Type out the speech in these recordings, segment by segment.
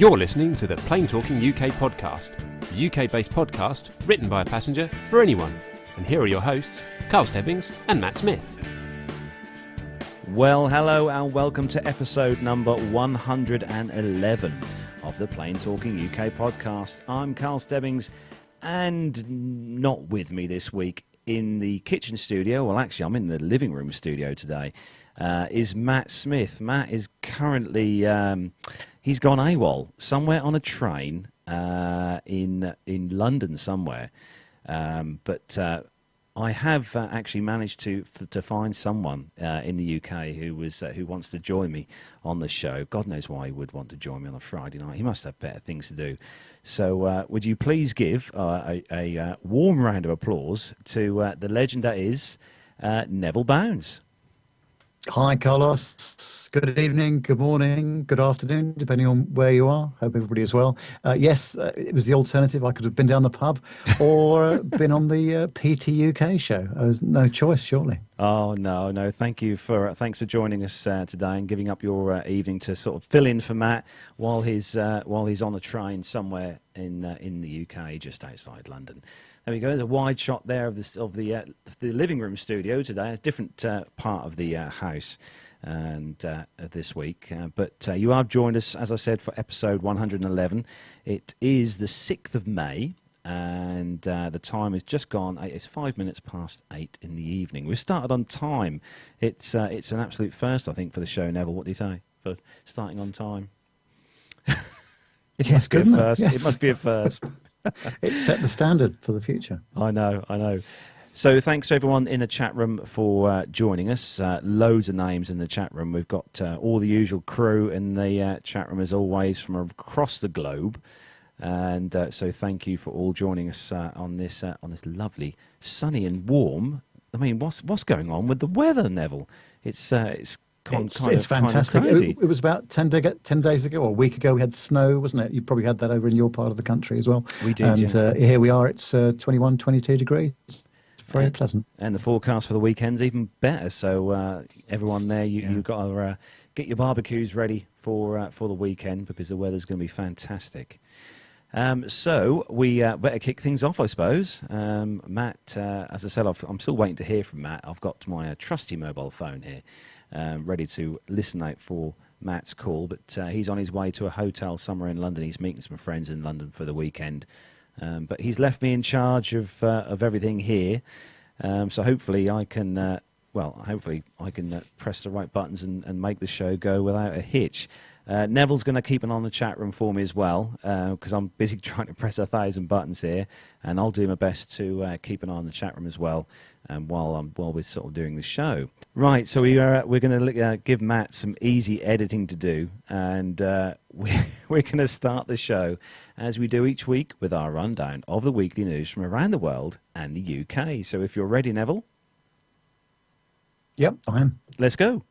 You're listening to the Plane Talking UK podcast, the UK-based podcast written by a passenger for anyone. And here are your hosts, Carl Stebbings and Matt Smith. Well, hello and welcome to episode number 111 of the Plane Talking UK podcast. I'm Carl Stebbings, and not with me this week in the kitchen studio, well actually I'm in the living room studio today, is Matt Smith. Matt is currently, he's gone AWOL somewhere on a train in London somewhere, but I have actually managed to find someone in the UK who wants to join me on the show. God knows why he would want to join me on a Friday night. He must have better things to do. So would you please give a warm round of applause to the legend that is Nevil Bounds. Hi, Carlos. Good evening, good morning, good afternoon, depending on where you are. Hope everybody is well. Yes, it was the alternative. I could have been down the pub or been on the PT UK show. There was no choice, surely. Oh, no. Thanks for joining us today and giving up your evening to sort of fill in for Matt while he's on a train somewhere in the UK, just outside London. There we go. There's a wide shot there of the living room studio today. It's a different part of the house and this week. But you have joined us, as I said, for episode 111. It is the 6th of May, and the time has just gone. It's 5 minutes past 8 in the evening. We've started on time. It's an absolute first, I think, for the show, Neville. What do you say for starting on time? It must be a first. Yes. It must be a first. It set the standard for the future. I know. So thanks to everyone in the chat room for joining us. Loads of names in the chat room. We've got all the usual crew in the chat room as always from across the globe. And so thank you for all joining us on this lovely, sunny and warm. I mean, what's going on with the weather, Neville? It's fantastic. Kind of crazy. It was about 10 days ago or a week ago we had snow, wasn't it? You probably had that over in your part of the country as well. We did, and here we are, it's 21, 22 degrees. It's very pleasant. And the forecast for the weekend's even better. So everyone there, you've got to get your barbecues ready for the weekend because the weather's going to be fantastic. So we better kick things off, I suppose. Matt, as I said, I'm still waiting to hear from Matt. I've got my trusty mobile phone here. Ready to listen out for Matt's call, but he's on his way to a hotel somewhere in London. He's meeting some friends in London for the weekend, but he's left me in charge of everything here. So hopefully I can, press the right buttons and make the show go without a hitch. Neville's going to keep an eye on the chat room for me as well, because I'm busy trying to press 1,000 buttons here, and I'll do my best to keep an eye on the chat room as well, while we're sort of doing the show. Right, so we're going to give Matt some easy editing to do, and we're going to start the show as we do each week with our rundown of the weekly news from around the world and the UK. So if you're ready, Neville. Yep, I am. Let's go.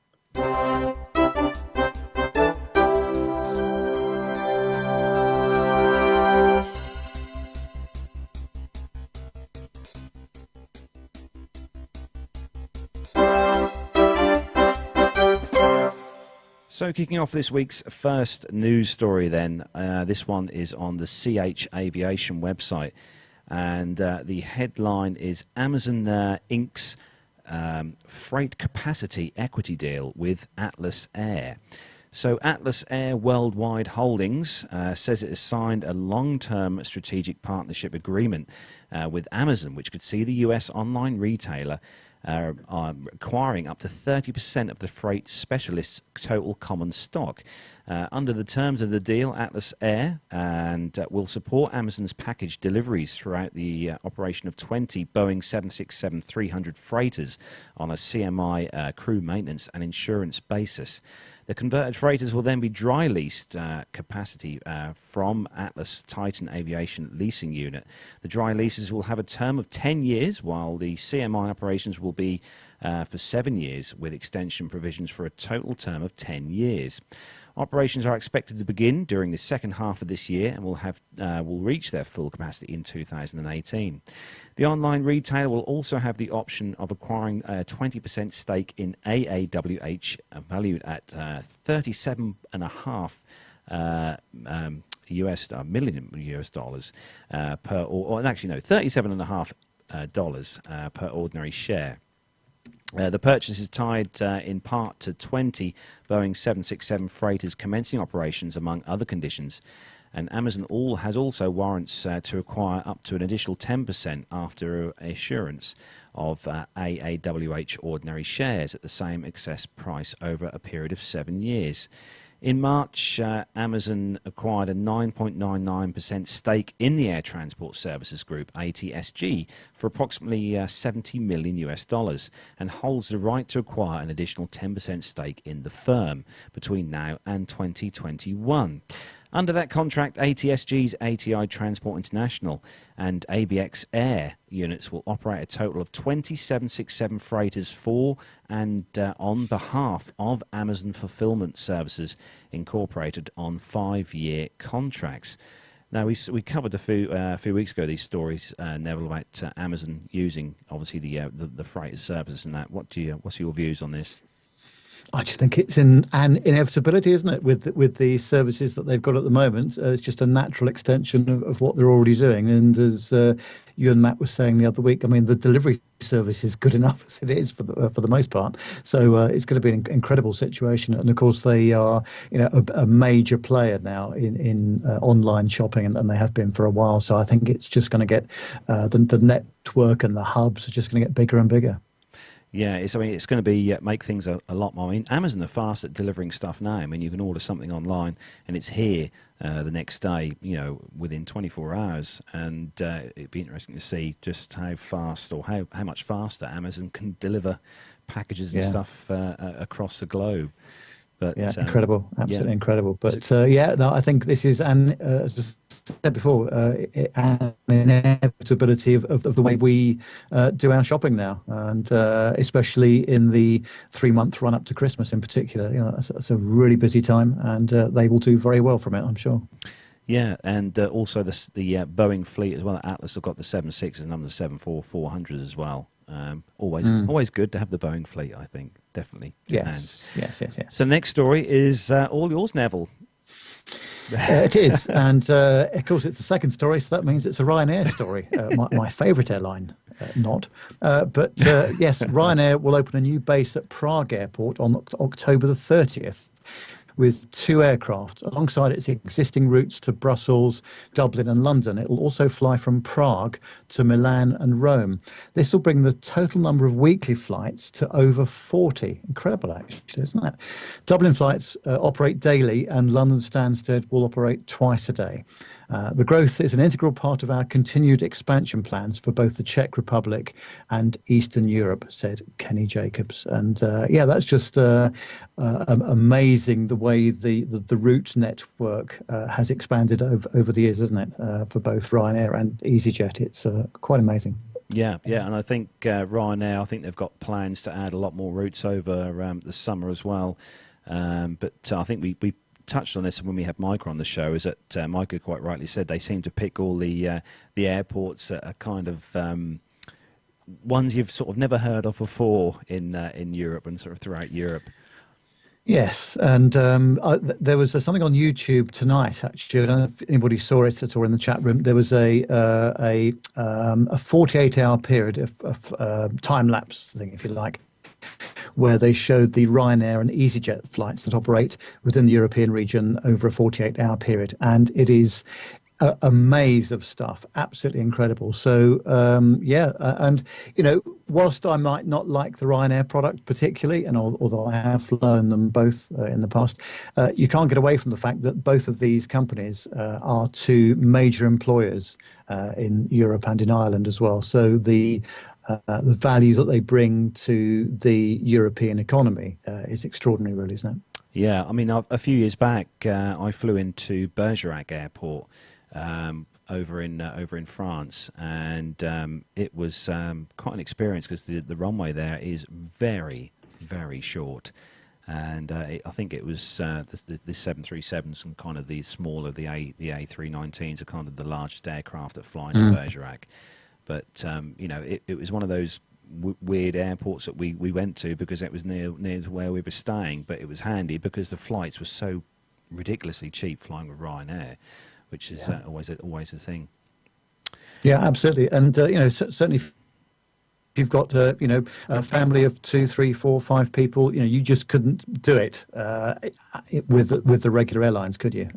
So kicking off this week's first news story then, this one is on the CH Aviation website, and the headline is Amazon Inc.'s freight capacity equity deal with Atlas Air. So Atlas Air Worldwide Holdings says it has signed a long-term strategic partnership agreement with Amazon, which could see the US online retailer are acquiring up to 30% of the freight specialist's total common stock. Under the terms of the deal, Atlas Air will support Amazon's package deliveries throughout the operation of 20 Boeing 767-300 freighters on a CMI crew maintenance and insurance basis. The converted freighters will then be dry leased capacity from Atlas Titan Aviation leasing unit. The dry leases will have a term of 10 years, while the CMI operations will be for 7 years, with extension provisions for a total term of 10 years. Operations are expected to begin during the second half of this year and will reach their full capacity in 2018. The online retailer will also have the option of acquiring a 20% stake in AAWH, valued at $37.5 million US dollars per, or actually no, $37.5 per ordinary share. The purchase is tied in part to 20 Boeing 767 freighters commencing operations, among other conditions. And Amazon has also warrants to acquire up to an additional 10% after assurance of AAWH ordinary shares at the same excess price over a period of 7 years. In March, Amazon acquired a 9.99% stake in the Air Transport Services Group, ATSG, for approximately $70 million US dollars, and holds the right to acquire an additional 10% stake in the firm between now and 2021. Under that contract, ATSG's ATI Transport International and ABX Air units will operate a total of 20 767 freighters for and on behalf of Amazon Fulfillment Services Incorporated on 5-year contracts. Now, we covered a few weeks ago these stories, Neville, about Amazon using, obviously, the freighter services and that. What's your views on this? I just think it's an inevitability, isn't it, with the services that they've got at the moment? It's just a natural extension of what they're already doing. And as you and Matt were saying the other week, I mean, the delivery service is good enough as it is for the most part. So it's going to be an incredible situation. And of course, they are a major player now in online shopping, and they have been for a while. So I think it's just going to get the network and the hubs are just going to get bigger and bigger. Yeah, it's going to be make things a lot more. I mean, Amazon are fast at delivering stuff now. I mean, you can order something online and it's here the next day, within 24 hours. And it'd be interesting to see just how fast or how much faster Amazon can deliver packages and stuff across the globe. But, incredible, absolutely incredible. But I think this is, as I said before, an inevitability of the way we do our shopping now, and especially in the 3-month run up to Christmas in particular. That's a really busy time, and they will do very well from it, I'm sure. Yeah, and also the Boeing fleet as well. Atlas have got the 76s and the 747-400s as well. Always good to have the Boeing fleet, I think. Definitely. Yes. So the next story is all yours, Neville. It is, and of course it's the second story, so that means it's a Ryanair story, my favourite airline. But yes, Ryanair will open a new base at Prague Airport on October the 30th. With 2 aircraft. Alongside its existing routes to Brussels, Dublin and London, it will also fly from Prague to Milan and Rome. This will bring the total number of weekly flights to over 40. Incredible, actually, isn't it? Dublin flights operate daily, and London Stansted will operate twice a day. The growth is an integral part of our continued expansion plans for both the Czech Republic and Eastern Europe, said Kenny Jacobs. And that's just amazing the way the route network has expanded over the years, isn't it? For both Ryanair and EasyJet, it's quite amazing. Yeah, and I think Ryanair, I think they've got plans to add a lot more routes over the summer as well. But I think we touched on this when we had Micah on the show, is that Micah quite rightly said they seem to pick all the airports that are kind of ones you've sort of never heard of before in Europe and sort of throughout Europe. Yes, and there was something on YouTube tonight. Actually, I don't know if anybody saw it at all in the chat room. There was a 48-hour period of time lapse thing, if you like, where they showed the Ryanair and EasyJet flights that operate within the European region over a 48-hour period. And it is a maze of stuff, absolutely incredible. So, and, whilst I might not like the Ryanair product particularly, and although I have flown them both in the past, you can't get away from the fact that both of these companies are 2 major employers in Europe and in Ireland as well. So the value that they bring to the European economy is extraordinary, really, isn't it? Yeah, I mean, a few years back, I flew into Bergerac Airport over in France, and it was quite an experience because the runway there is very, very short. And I think it was the 737s and kind of these smaller, the A319s are kind of the largest aircraft that fly into Bergerac. But, it was one of those weird airports that we went to because it was near to where we were staying. But it was handy because the flights were so ridiculously cheap flying with Ryanair, which is always a thing. Yeah, absolutely. And certainly, if you've got a family of 2, 3, 4, 5 people, you just couldn't do it with the regular airlines, could you?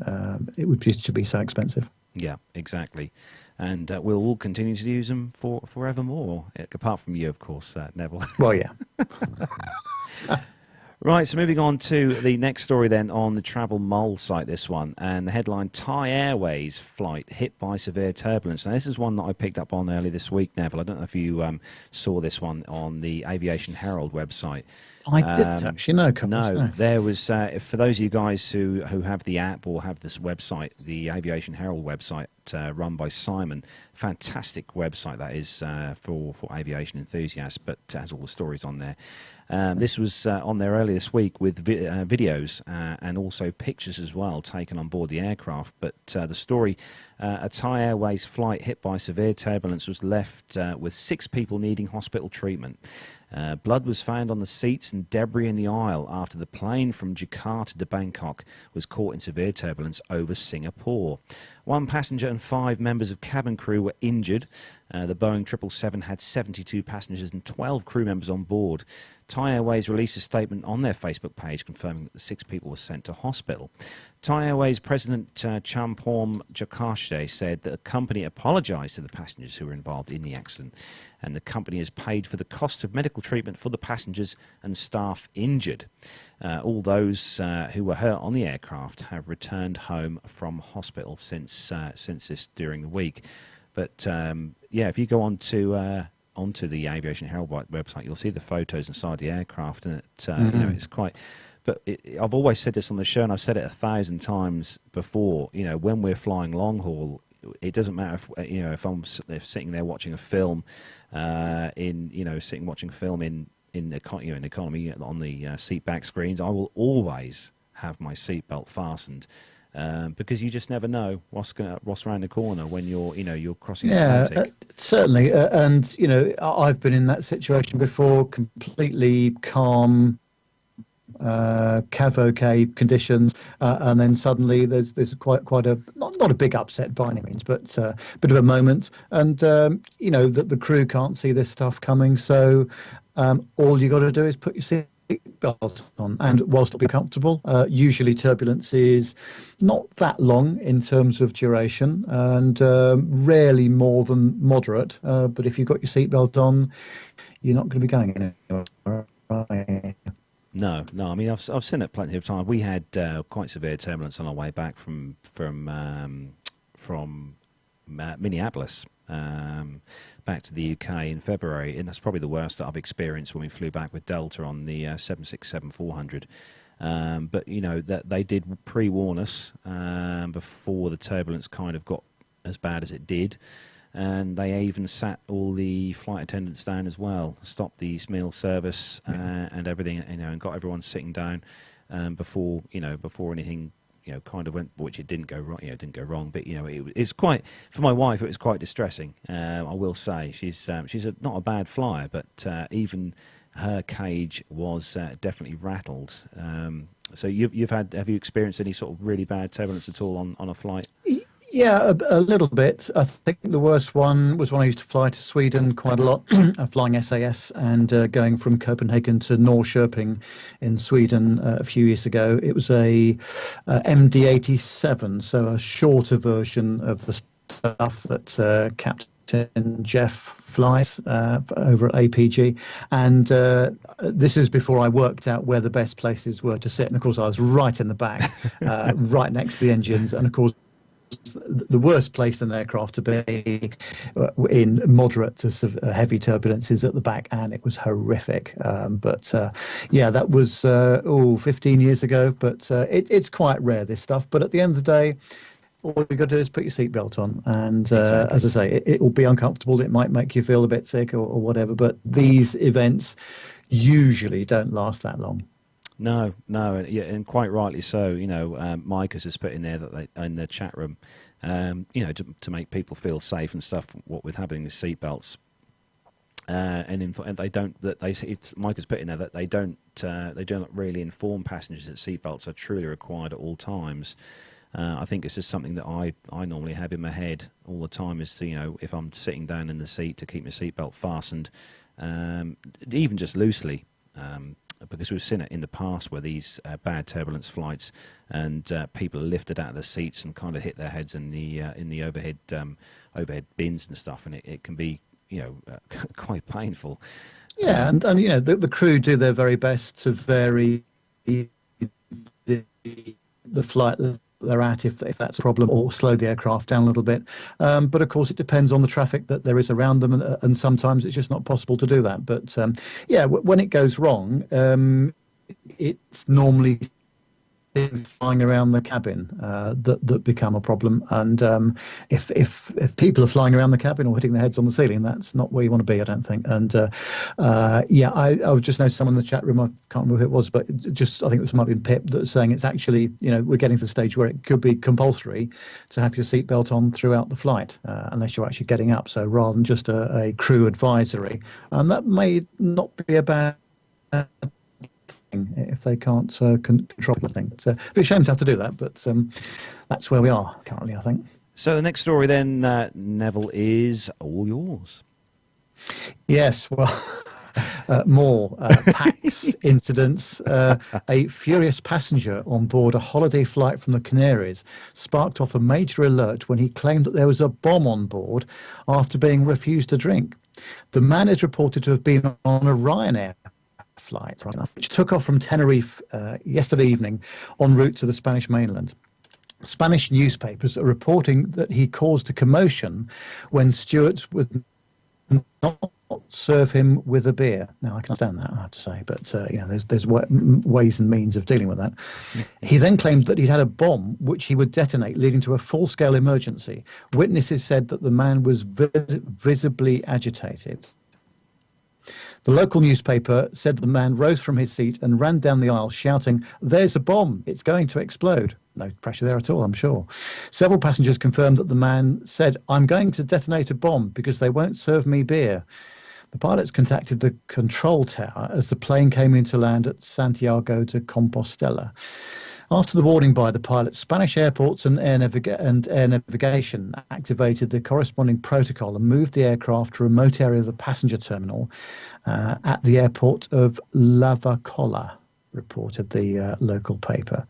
It would just be so expensive. Yeah, exactly. And we'll all continue to use them forevermore, apart from you, of course, Neville. Well, yeah. Right, so moving on to the next story then on the Travel Mole site, this one, and the headline, Thai Airways flight hit by severe turbulence. Now, this is one that I picked up on earlier this week, Neville. I don't know if you saw this one on the Aviation Herald website. I didn't actually, no. There was, for those of you guys who have the app or have this website, the Aviation Herald website run by Simon, fantastic website that is for aviation enthusiasts, but has all the stories on there. This was on there earlier this week with videos and also pictures as well taken on board the aircraft. But the story, a Thai Airways flight hit by severe turbulence was left with 6 people needing hospital treatment. Blood was found on the seats and debris in the aisle after the plane from Jakarta to Bangkok was caught in severe turbulence over Singapore. 1 passenger and 5 members of cabin crew were injured. The Boeing 777 had 72 passengers and 12 crew members on board. Thai Airways released a statement on their Facebook page confirming that the 6 people were sent to hospital. Thai Airways President Champom Jakarta said that the company apologised to the passengers who were involved in the accident, and the company has paid for the cost of medical treatment for the passengers and staff injured. All those who were hurt on the aircraft have returned home from hospital since this during the week. But if you go onto the Aviation Herald website, you'll see the photos inside the aircraft, and it's quite. But I've always said this on the show, and I've said it 1,000 times before. When we're flying long haul, it doesn't matter if I'm sitting there watching a film, watching a film in economy on the seat back screens. I will always have my seatbelt fastened. Because you just never know what's around the corner when you're crossing the Atlantic. Certainly, and I've been in that situation before. Completely calm, cav-okay conditions, and then suddenly there's quite a not a big upset by any means, but a bit of a moment, and that the crew can't see this stuff coming, so all you got to do is put your seatbelt on, and whilst it'll be comfortable, usually turbulence is not that long in terms of duration, and rarely more than moderate, but if you've got your seatbelt on, you're not going to be going anywhere. Right? No. I mean, I've seen it plenty of times. We had quite severe turbulence on our way back from Minneapolis back to the UK in February, and that's probably the worst that I've experienced when we flew back with Delta on the 767-400. But that they did pre-warn us before the turbulence kind of got as bad as it did. And they even sat all the flight attendants down as well, stopped the meal service and everything, and got everyone sitting down before anything kind of went, which it didn't go wrong. It didn't go wrong, but it's quite, for my wife, it was quite distressing. I will say she's not a bad flyer, but even her cage was definitely rattled. So have you experienced any sort of really bad turbulence at all on a flight? Yeah, a little bit. I think the worst one was when I used to fly to Sweden quite a lot, flying SAS and going from Copenhagen to Norrköping in Sweden a few years ago. It was a MD-87, so a shorter version of the stuff that Captain Jeff flies over at APG. And this is before I worked out where the best places were to sit. And, of course, I was right in the back, right next to the engines. And, of course, the worst place in an aircraft to be in moderate to heavy turbulences at the back, and it was horrific. That was 15 years ago, but it's quite rare, this stuff. But at the end of the day, all you got to do is put your seatbelt on, and exactly. As I say, it will be uncomfortable. It might make you feel a bit sick or whatever, but these events usually don't last that long. No, and quite rightly so. Mike has just put in there that in the chat room, to make people feel safe and stuff. What with having the seatbelts and they don't. That Mike has put in there that they don't really inform passengers that seatbelts are truly required at all times. I think it's just something that I normally have in my head all the time. Is to, if I'm sitting down in the seat, to keep my seatbelt fastened, even just loosely. Because we've seen it in the past where these bad turbulence flights and people are lifted out of the seats and kind of hit their heads in the overhead bins and stuff, and it can be quite painful. Yeah, and the crew do their very best to vary the flight that they're at if that's a problem, or slow the aircraft down a little bit. But of course, it depends on the traffic that there is around them, and sometimes it's just not possible to do that. But when it goes wrong, it's normally things flying around the cabin that become a problem. And if people are flying around the cabin or hitting their heads on the ceiling, that's not where you want to be, I don't think. And I would just know someone in the chat room, I can't remember who it was, but I think it might have been Pip, that's saying it's actually, we're getting to the stage where it could be compulsory to have your seatbelt on throughout the flight, unless you're actually getting up. So rather than just a crew advisory, and that may not be a bad if they can't control the thing. It's a bit shame to have to do that, but that's where we are currently, I think. So the next story then, Neville, is all yours. Yes, well, more PAX incidents. A furious passenger on board a holiday flight from the Canaries sparked off a major alert when he claimed that there was a bomb on board after being refused a drink. The man is reported to have been on a Ryanair flight, which took off from Tenerife yesterday evening en route to the Spanish mainland. Spanish newspapers are reporting that he caused a commotion when stewards would not serve him with a beer. Now, I can understand that, I have to say, but there's ways and means of dealing with that. He then claimed that he'd had a bomb which he would detonate, leading to a full-scale emergency. Witnesses said that the man was visibly agitated. The local newspaper said the man rose from his seat and ran down the aisle shouting, "There's a bomb, it's going to explode." No pressure there at all, I'm sure. Several passengers confirmed that the man said, "I'm going to detonate a bomb because they won't serve me beer." The pilots contacted the control tower as the plane came into land at Santiago de Compostela. After the warning by the pilots, Spanish airports and air navigation activated the corresponding protocol and moved the aircraft to a remote area of the passenger terminal at the airport of Lavacolla, reported the local paper.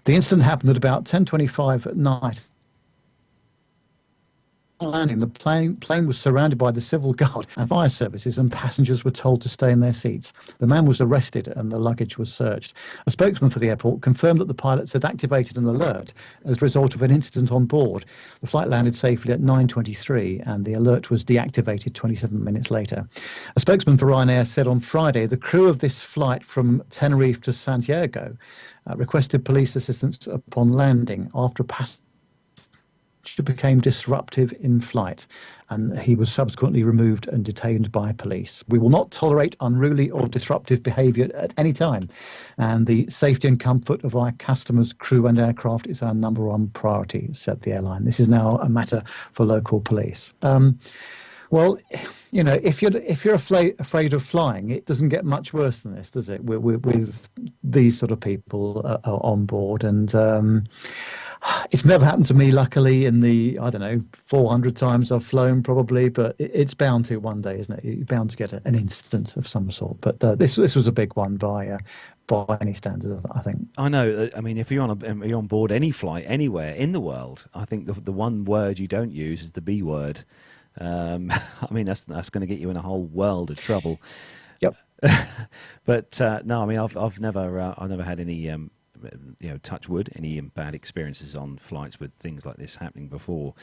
The incident happened at about 10:25 at night. Landing, the plane was surrounded by the civil guard and fire services, and passengers were told to stay in their seats. The man was arrested and the luggage was searched. A spokesman for the airport confirmed that the pilots had activated an alert as a result of an incident on board. The flight landed safely at 9:23 and the alert was deactivated 27 minutes later. A spokesman for Ryanair said on Friday the crew of this flight from Tenerife to Santiago requested police assistance upon landing after a passenger became disruptive in flight, and he was subsequently removed and detained by police. "We will not tolerate unruly or disruptive behaviour at any time, and the safety and comfort of our customers, crew and aircraft is our number one priority," said the airline. This is now a matter for local police. Well, if you're afraid of flying, it doesn't get much worse than this, does it? With these sort of people on board, and it's never happened to me, luckily, in the 400 times I've flown, probably, but it's bound to one day, isn't it? You're bound to get an incident of some sort. But this was a big one by any standards, I think. I know. I mean, if you're on board any flight anywhere in the world, I think the one word you don't use is the B word. I mean, that's going to get you in a whole world of trouble. Yep. But no, I mean, I've never had any touch wood, any bad experiences on flights with things like this happening before.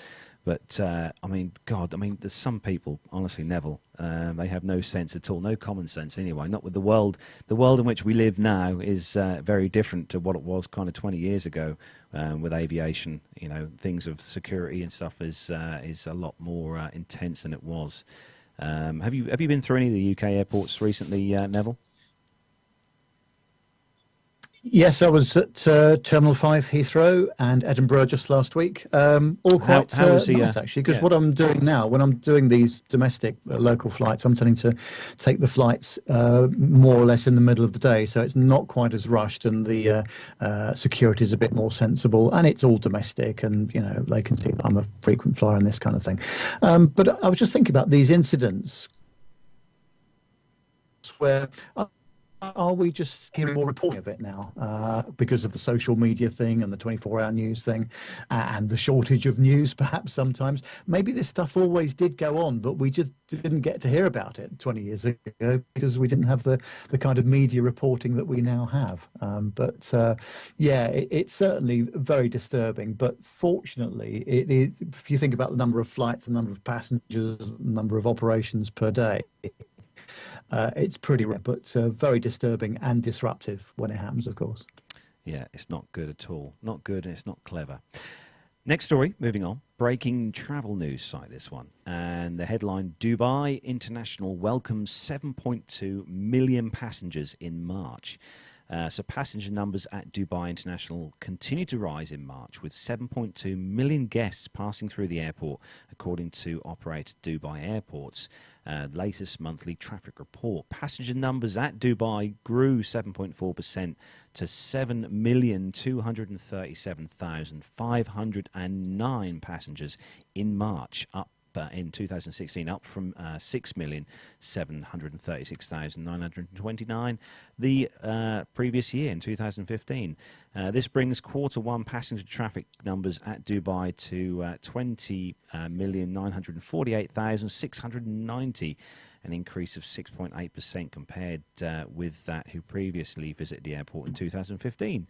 But I mean, God, there's some people, honestly, Neville, they have no sense at all, no common sense anyway. Not with the world. The world in which we live now is very different to what it was kind of 20 years ago with aviation. Things of security and stuff is a lot more intense than it was. Have you been through any of the UK airports recently, Neville? Yes, I was at Terminal 5 Heathrow and Edinburgh just last week. All quite How was the? nice, actually, because Yeah. what I'm doing now, when I'm doing these domestic local flights, I'm tending to take the flights more or less in the middle of the day, so it's not quite as rushed, and the security is a bit more sensible, and it's all domestic, and they can see that I'm a frequent flyer and this kind of thing. But I was just thinking about these incidents where are we just hearing more reporting of it now because of the social media thing and the 24-hour news thing and the shortage of news, perhaps sometimes? Maybe this stuff always did go on, but we just didn't get to hear about it 20 years ago because we didn't have the kind of media reporting that we now have. It's certainly very disturbing. But fortunately, it is, if you think about the number of flights, the number of passengers, the number of operations per day, it's pretty rare, but very disturbing and disruptive when it happens, of course. Yeah, it's not good at all. Not good, and it's not clever. Next story, moving on. Breaking travel news site, this one. And the headline, Dubai International welcomes 7.2 million passengers in March. So passenger numbers at Dubai International continue to rise in March, with 7.2 million guests passing through the airport, according to operator Dubai Airports' latest monthly traffic report. Passenger numbers at Dubai grew 7.4% to 7,237,509 passengers in March, up in 2016, up from 6,736,929 the previous year in 2015. This brings quarter one passenger traffic numbers at Dubai to 20,948,690, an increase of 6.8% compared with that who previously visited the airport in 2015.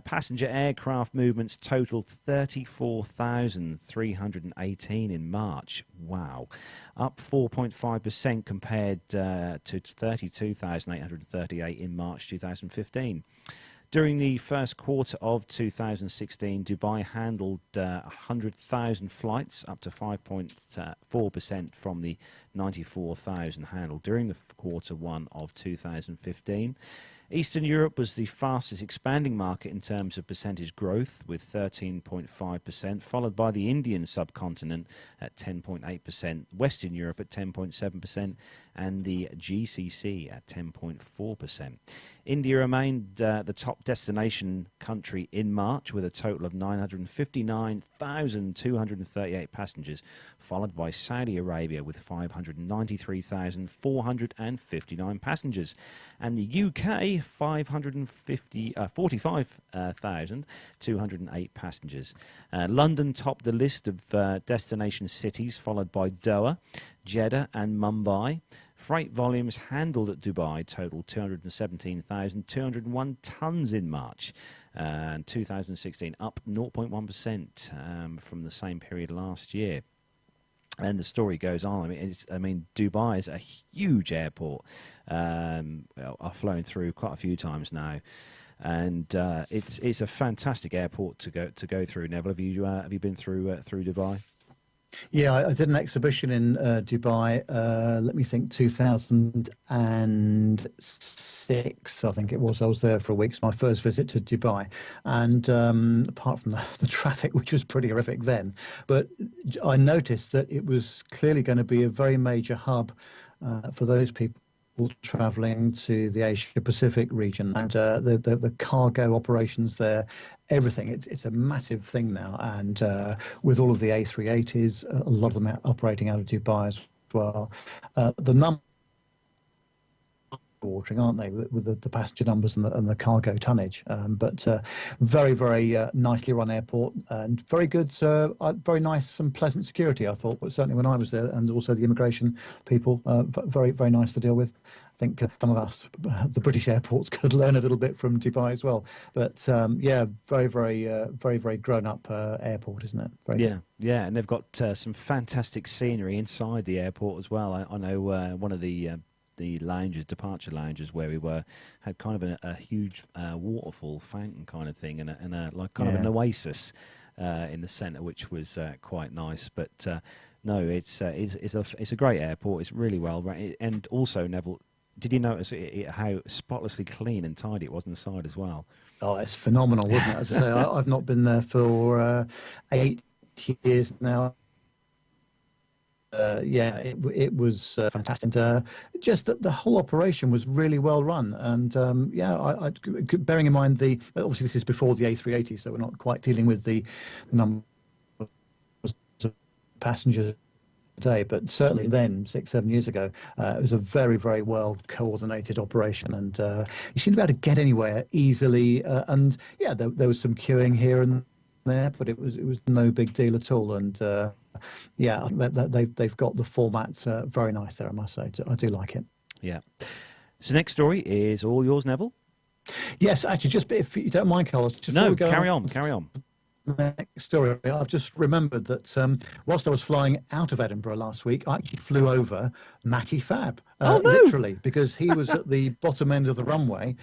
Passenger aircraft movements totaled 34,318 in March. Wow. Up 4.5% compared to 32,838 in March 2015. During the first quarter of 2016, Dubai handled 100,000 flights, up to 5.4% from the 94,000 handled during the quarter one of 2015. Eastern Europe was the fastest expanding market in terms of percentage growth, with 13.5%, followed by the Indian subcontinent at 10.8%, Western Europe at 10.7%, and the GCC at 10.4%. India remained the top destination country in March, with a total of 959,238 passengers, followed by Saudi Arabia with 593,459 passengers, and the UK 45,208 passengers. London topped the list of destination cities, followed by Doha, Jeddah and Mumbai. Freight volumes handled at Dubai totaled 217,201 tonnes in March, and 2016, up 0.1% from the same period last year. And the story goes on. Dubai is a huge airport. I've flown through quite a few times now, and it's a fantastic airport to go through. Neville, have you been through Dubai? Yeah, I did an exhibition in Dubai, let me think, 2006, I think it was. I was there for a week. It's my first visit to Dubai. And apart from the traffic, which was pretty horrific then, but I noticed that it was clearly going to be a very major hub for those people traveling to the Asia Pacific region, and the cargo operations there, everything. It's a massive thing now, and with all of the A380s, a lot of them operating out of Dubai as well. The number watering, aren't they, with the passenger numbers and the cargo tonnage? But very, very nicely run airport, and very good, very nice and pleasant security, I thought. But certainly when I was there, and also the immigration people, very, very nice to deal with. I think some of us, the British airports, could learn a little bit from Dubai as well. But yeah, very, very grown-up airport, isn't it? Very good. Yeah, and they've got some fantastic scenery inside the airport as well. I know one of the lounges, departure lounges, where we were, had kind of a huge waterfall fountain kind of thing, and a like kind of an oasis in the centre, which was quite nice. But no, it's a great airport. It's really well run, and also, Neville, did you notice how spotlessly clean and tidy it was on the side as well? Oh, it's phenomenal, wasn't it? As I say, I've not been there for 8 years now. Yeah, it was fantastic. And, just that the whole operation was really well run. And yeah, bearing in mind obviously this is before the A380, so we're not quite dealing with the number of passengers today, but certainly then 6-7 years ago, it was a very, very well coordinated operation, and you seemed to be able to get anywhere easily. And yeah, there was some queuing here and there, but it was no big deal at all. And yeah, they've got the format very nice there, I must say. I do like it. Yeah. So next story is all yours, Neville. Yes, actually, just if you don't mind, Carlos. No, carry on. Next story. I've just remembered that whilst I was flying out of Edinburgh last week, I actually flew over Matty Fab, literally, because he was at the bottom end of the runway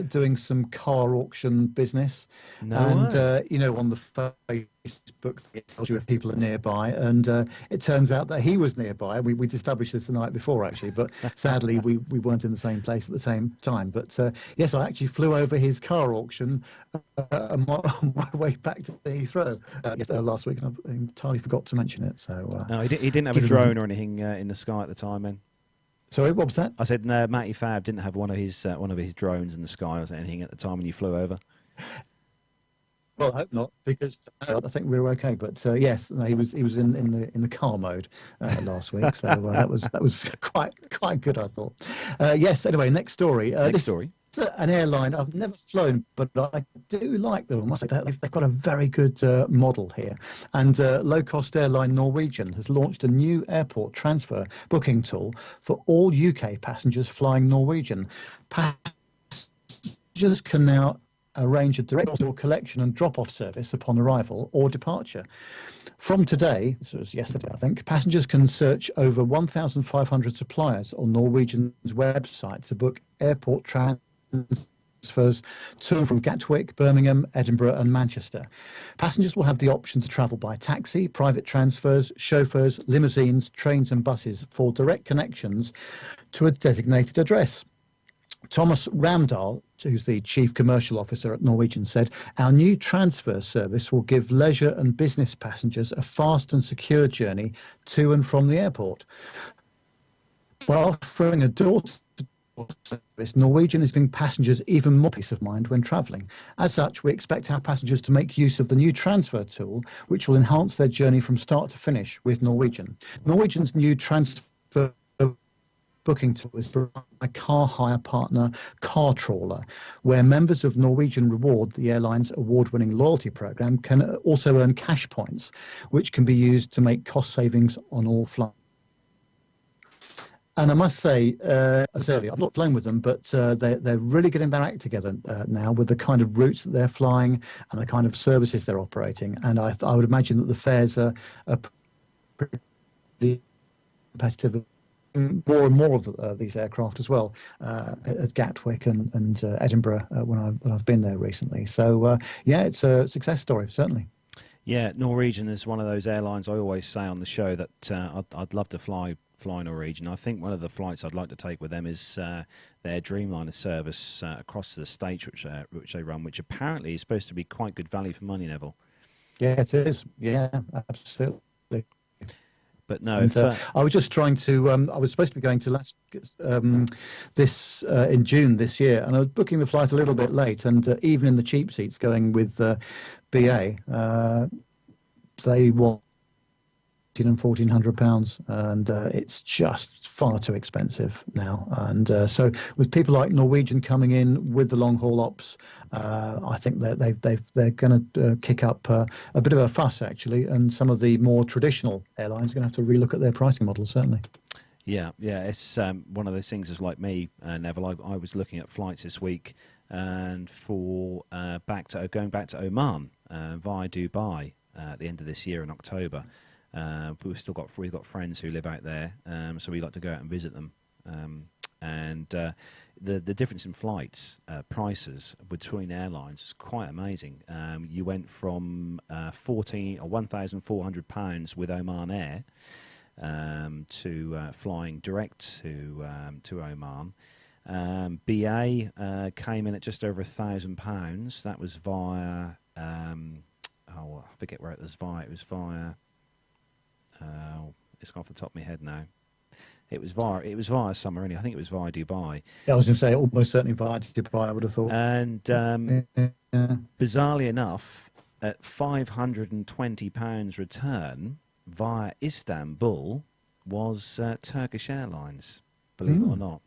doing some car auction business. And, you know, on the Facebook, it tells you if people are nearby. And it turns out that he was nearby. We'd established this the night before, actually, but sadly, we weren't in the same place at the same time. But yes, I actually flew over his car auction on my way back to Heathrow last week, and I entirely forgot to mention it. So no, he didn't have a drone or anything in the sky at the time, then. Sorry, what was that? I said Matty Fab didn't have one of his drones in the sky or anything at the time when you flew over. Well, I hope not, because I think we were okay. But yes, no, he was in the car mode last week, so that was quite good, I thought. Yes. Anyway, next story. Next story. An airline I've never flown, but I do like them. I must say that they've got a very good model here. And low-cost airline Norwegian has launched a new airport transfer booking tool for all UK passengers flying Norwegian. Passengers can now arrange a direct collection and drop-off service upon arrival or departure. From today, this was yesterday, I think, passengers can search over 1,500 suppliers on Norwegian's website to book airport transfers to and from Gatwick, Birmingham, Edinburgh and Manchester. Passengers will have the option to travel by taxi, private transfers, chauffeurs, limousines, trains and buses for direct connections to a designated address. Thomas Ramdahl, who's the Chief Commercial Officer at Norwegian, said, "Our new transfer service will give leisure and business passengers a fast and secure journey to and from the airport." While offering a door-to-door service, Norwegian is giving passengers even more peace of mind when travelling. As such, we expect our passengers to make use of the new transfer tool, which will enhance their journey from start to finish with Norwegian. Norwegian's new transfer booking tool is for a car hire partner, Car Trawler, where members of Norwegian Reward, the airline's award-winning loyalty program, can also earn cash points, which can be used to make cost savings on all flights. And I must say, as earlier, I've not flown with them, but they're really getting their act together now with the kind of routes that they're flying and the kind of services they're operating. And I would imagine that the fares are pretty competitive. More and more of these aircraft as well at Gatwick and Edinburgh when I've been there recently. So yeah, it's a success story, certainly. Yeah, Norwegian is one of those airlines I always say on the show that I'd love to fly Norwegian. I think one of the flights I'd like to take with them is their Dreamliner service across the States, which they run, which apparently is supposed to be quite good value for money, Neville. Yeah, it is. Yeah, absolutely. But no, and, I was just trying to. I was supposed to be going to Las Vegas in June this year, and I was booking the flight a little bit late. And even in the cheap seats, going with BA, they want £1,400, and it's just far too expensive now. And so, with people like Norwegian coming in with the long haul ops, I think that they're going to kick up a bit of a fuss actually, and some of the more traditional airlines are going to have to relook at their pricing model, certainly. Yeah, it's one of those things. Is like me, Neville. I was looking at flights this week, and for going back to Oman via Dubai at the end of this year in October. We've got friends who live out there, so we like to go out and visit them. And the difference in flights prices between airlines is quite amazing. You went from £1,400 with Oman Air to flying direct to Oman. BA came in at just over £1,000. That was via, I forget where it was via. It was via, it's off the top of my head now. It was via somewhere, I think it was via Dubai. I was going to say almost certainly via Dubai, I would have thought. And Yeah. bizarrely enough, at £520 return via Istanbul was Turkish Airlines, believe it or not.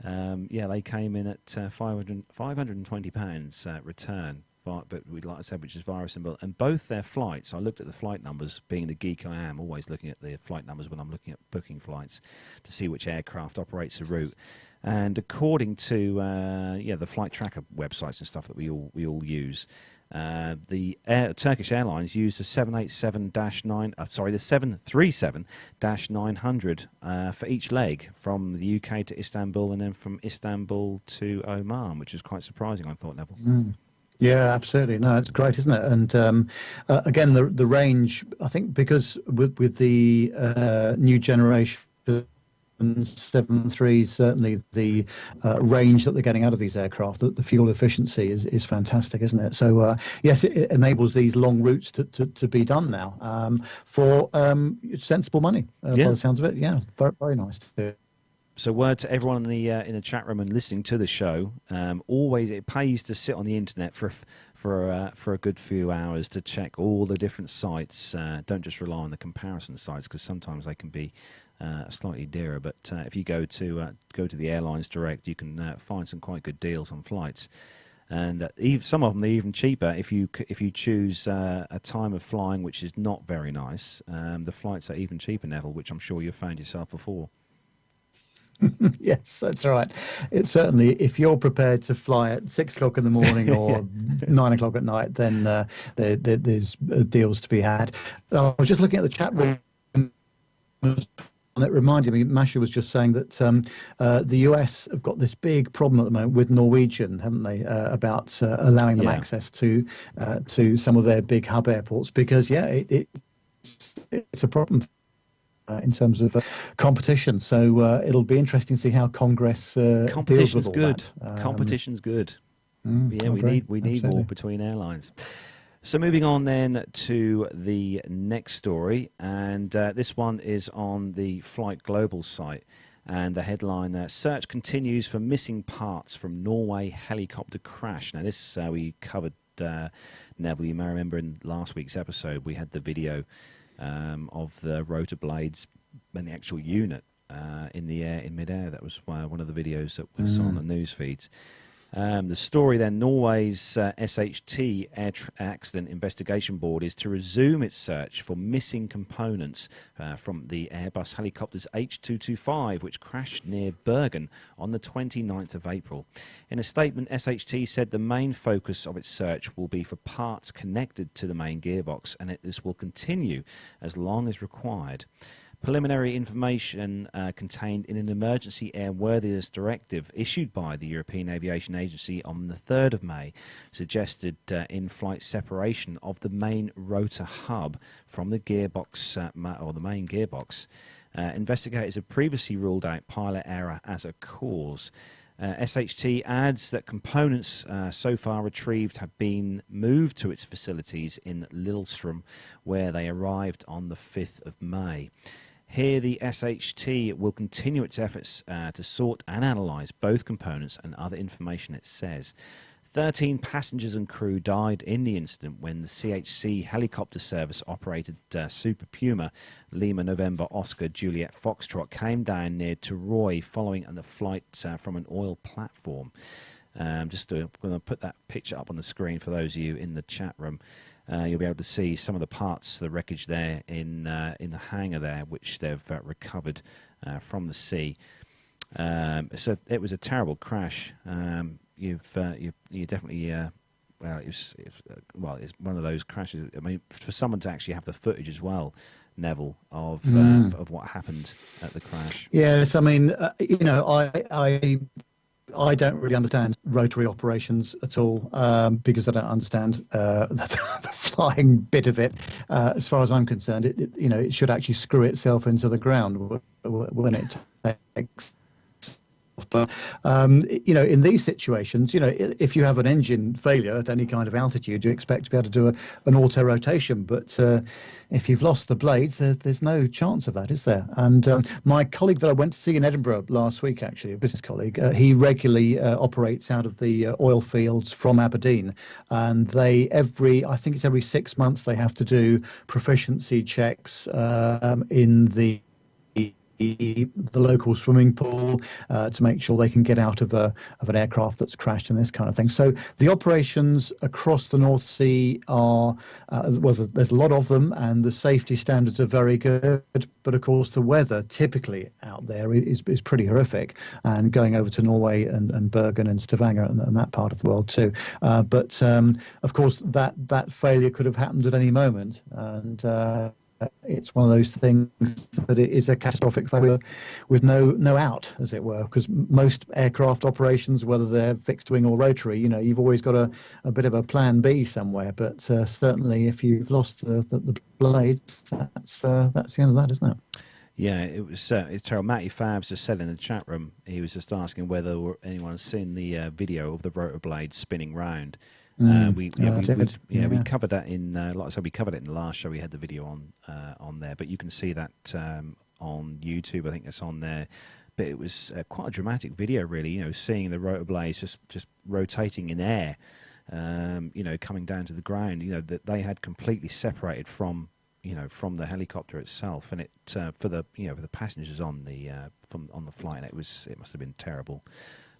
They came in at £520 return, but like I said, which is via Istanbul. And both their flights, I looked at the flight numbers, being the geek I am, always looking at the flight numbers when I'm looking at booking flights to see which aircraft operates the route. And according to the flight tracker websites and stuff that we all use, the Turkish Airlines used the 737-900 for each leg from the UK to Istanbul and then from Istanbul to Oman, which is quite surprising, I thought, Neville. Yeah, absolutely. No, it's great, isn't it? And again, the range, I think, because with the new generation 737, certainly the range that they're getting out of these aircraft, the fuel efficiency is fantastic, isn't it? So yes, it enables these long routes to be done now for sensible money. By the sounds of it, yeah, very, very nice. So word to everyone in the chat room and listening to the show. Always, it pays to sit on the internet for a good few hours to check all the different sites. Don't just rely on the comparison sites, because sometimes they can be slightly dearer. But if you go to the airlines direct, you can find some quite good deals on flights. And some of them are even cheaper if you choose a time of flying which is not very nice. The flights are even cheaper, Neville, which I'm sure you've found yourself before. Yes, that's right. It's certainly, if you're prepared to fly at 6 o'clock in the morning or 9 o'clock at night, then there's deals to be had. I was just looking at the chat room, and it reminded me, Masha was just saying that the US have got this big problem at the moment with Norwegian, haven't they, about allowing them access to some of their big hub airports, because it's a problem in terms of competition. So it'll be interesting to see how Congress deals with all that. Competition's good. We need war between airlines. So moving on then to the next story, and this one is on the Flight Global site, and the headline, search continues for missing parts from Norway helicopter crash. Now this we covered, Neville, you may remember in last week's episode we had the video of the rotor blades and the actual unit in the air, in midair. That was one of the videos that was on the news feeds. The story then, Norway's SHT Accident Investigation Board is to resume its search for missing components from the Airbus helicopters H225, which crashed near Bergen on the 29th of April. In a statement, SHT said the main focus of its search will be for parts connected to the main gearbox, and this will continue as long as required. Preliminary information contained in an emergency airworthiness directive issued by the European Aviation Agency on the 3rd of May suggested in-flight separation of the main rotor hub from the gearbox, or the main gearbox. Investigators have previously ruled out pilot error as a cause. SHT adds that components so far retrieved have been moved to its facilities in Lillestrøm, where they arrived on the 5th of May. Here, the SHT will continue its efforts to sort and analyse both components and other information, it says. 13 passengers and crew died in the incident when the CHC helicopter service operated Super Puma Lima November Oscar Juliet Foxtrot came down near Troy following the flight from an oil platform. I'm going to put that picture up on the screen for those of you in the chat room. You'll be able to see some of the parts, the wreckage there in the hangar there, which they've recovered from the sea. So it was a terrible crash. You definitely it's one of those crashes. I mean, for someone to actually have the footage as well, Neville, of what happened at the crash. Yes, I mean, I don't really understand rotary operations at all, because I don't understand the flying bit of it. As far as I'm concerned, it should actually screw itself into the ground when it takes off. But in these situations, if you have an engine failure at any kind of altitude, you expect to be able to do an auto rotation. But if you've lost the blades, there's no chance of that, is there? And my colleague that I went to see in Edinburgh last week, actually, a business colleague, he regularly operates out of the oil fields from Aberdeen, and I think it's every 6 months they have to do proficiency checks in the local swimming pool to make sure they can get out of an aircraft that's crashed and this kind of thing. So the operations across the North Sea are there's a lot of them, and the safety standards are very good. But of course, the weather typically out there is pretty horrific. And going over to Norway and Bergen and Stavanger and that part of the world too. But of course, that failure could have happened at any moment, and it's one of those things that it is a catastrophic failure with no out, as it were, because most aircraft operations, whether they're fixed wing or rotary, you've always got a bit of a plan B somewhere. But certainly if you've lost the blades, that's the end of that, isn't it? Yeah, it's terrible. Matty Fabs just said in the chat room, he was just asking whether anyone's seen the video of the rotor blades spinning round. We covered that in, like I said, we covered it in the last show. We had the video on there, but you can see that on YouTube. I think it's on there. But it was quite a dramatic video, really. Seeing the rotor blades just rotating in air, coming down to the ground. That they had completely separated from the helicopter itself, and it for the passengers on the flight, it must have been terrible.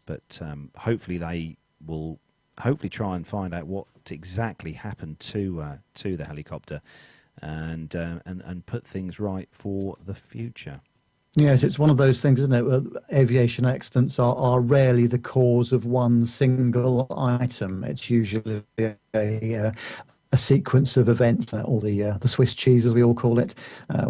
But hopefully they will. Hopefully try and find out what exactly happened to the helicopter and put things right for the future. Yes, it's one of those things, isn't it? Aviation accidents are rarely the cause of one single item. It's usually a sequence of events, or the Swiss cheese, as we all call it,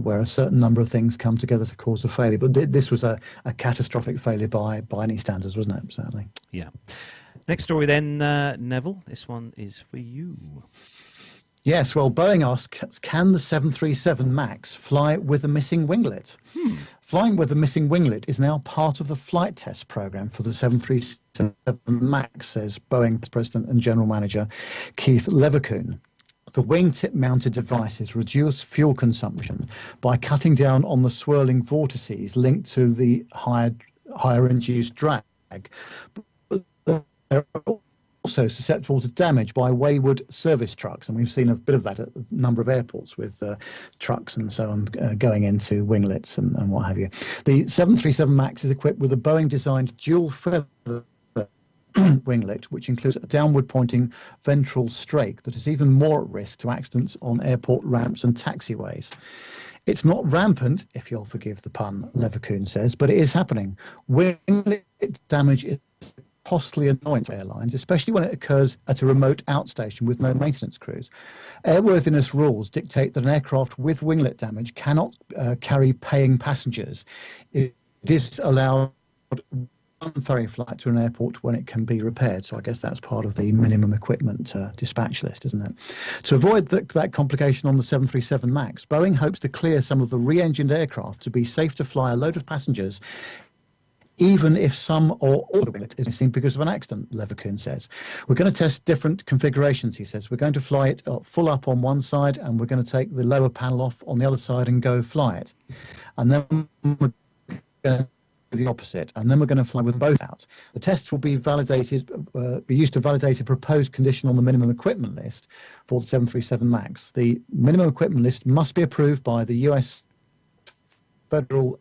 where a certain number of things come together to cause a failure. But this was a catastrophic failure by any standards, wasn't it? Certainly. Yeah. Next story then, Neville. This one is for you. Yes, well, Boeing asks, can the 737 MAX fly with a missing winglet? Flying with a missing winglet is now part of the flight test program for the 737 MAX, says Boeing President and General Manager Keith Leverkuhn. The wingtip-mounted devices reduce fuel consumption by cutting down on the swirling vortices linked to the higher induced drag. They're also susceptible to damage by wayward service trucks, and we've seen a bit of that at a number of airports with trucks and so on going into winglets and what have you. The 737 MAX is equipped with a Boeing-designed dual feather winglet, which includes a downward-pointing ventral strake that is even more at risk to accidents on airport ramps and taxiways. It's not rampant, if you'll forgive the pun, Leverkuhn says, but it is happening. Winglet damage is costly annoyance for airlines, especially when it occurs at a remote outstation with no maintenance crews. Airworthiness rules dictate that an aircraft with winglet damage cannot carry paying passengers. It is allowed one ferry flight to an airport when it can be repaired. So I guess that's part of the minimum equipment dispatch list, isn't it? To avoid that complication on the 737 MAX, Boeing hopes to clear some of the re-engined aircraft to be safe to fly a load of passengers, even if some or all of the winglet is missing because of an accident, Leverkuhn says. We're going to test different configurations, he says. We're going to fly it full up on one side, and we're going to take the lower panel off on the other side and go fly it. And then we're going to do the opposite, and then we're going to fly with both out. The tests will be used to validate a proposed condition on the minimum equipment list for the 737 MAX. The minimum equipment list must be approved by the US Federal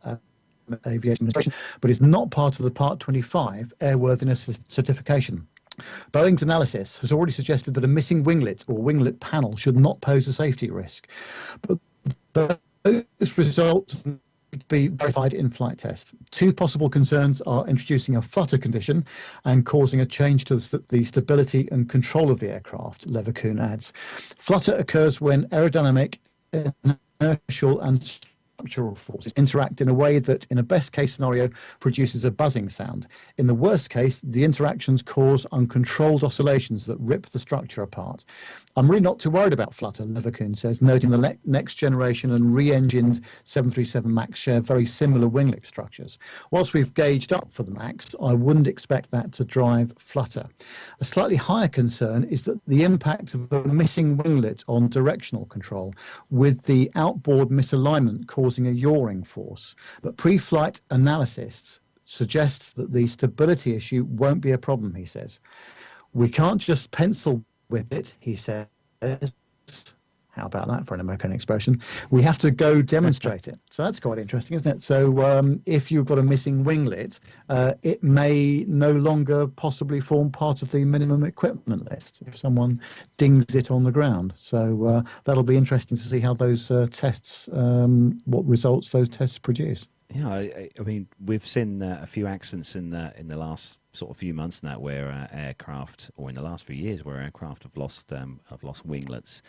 Aviation Administration, but is not part of the Part 25 airworthiness certification. Boeing's analysis has already suggested that a missing winglet or winglet panel should not pose a safety risk, but those results need to be verified in flight tests. Two possible concerns are introducing a flutter condition and causing a change to the stability and control of the aircraft, Leverkuhn adds. Flutter occurs when aerodynamic, inertial and structural forces interact in a way that, in a best case scenario, produces a buzzing sound. In the worst case, the interactions cause uncontrolled oscillations that rip the structure apart. I'm really not too worried about flutter, Leverkusen says, noting the next generation and re-engined 737 MAX share very similar winglet structures. Whilst we've gauged up for the MAX, I wouldn't expect that to drive flutter. A slightly higher concern is that the impact of a missing winglet on directional control, with the outboard misalignment causing a yawing force. But pre-flight analysis suggests that the stability issue won't be a problem, he says. We can't just pencil whip it, he says. How about that for an American expression? We have to go demonstrate it. So that's quite interesting, isn't it? So if you've got a missing winglet, it may no longer possibly form part of the minimum equipment list if someone dings it on the ground. So that'll be interesting to see how those tests, what results those tests produce. Yeah, I mean, we've seen a few accidents in the last sort of few months now where aircraft, or in the last few years, where aircraft have lost winglets.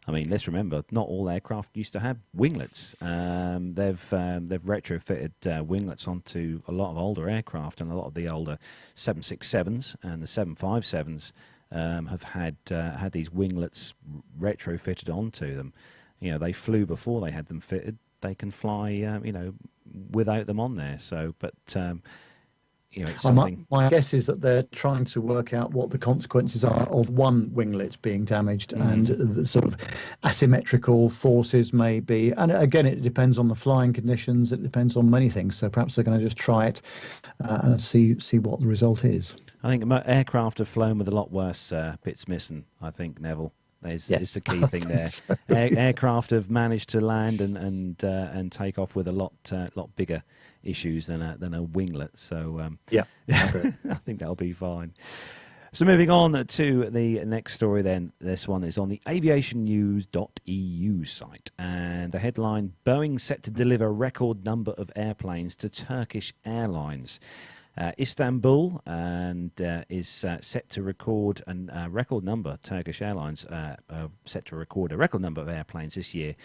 I mean, let's remember, not all aircraft used to have winglets. They've retrofitted winglets onto a lot of older aircraft, and a lot of the older 767s and the 757s have had these winglets retrofitted onto them. You know, they flew before they had them fitted. They can fly, without them on there. So, but it's something. My guess is that they're trying to work out what the consequences are of one winglet being damaged, and the sort of asymmetrical forces may be. And again, it depends on the flying conditions. It depends on many things. So perhaps they're going to just try it and see what the result is. I think aircraft have flown with a lot worse bits missing. I think, Neville. Is the key thing there. Aircraft have managed to land and take off with a lot bigger issues than a winglet. So I think that'll be fine. So moving on to the next story then. This one is on the aviationnews.eu site, and the headline: Boeing set to deliver record number of airplanes to Turkish Airlines. Istanbul is set to record a record number. Turkish Airlines set to record a record number of airplanes this year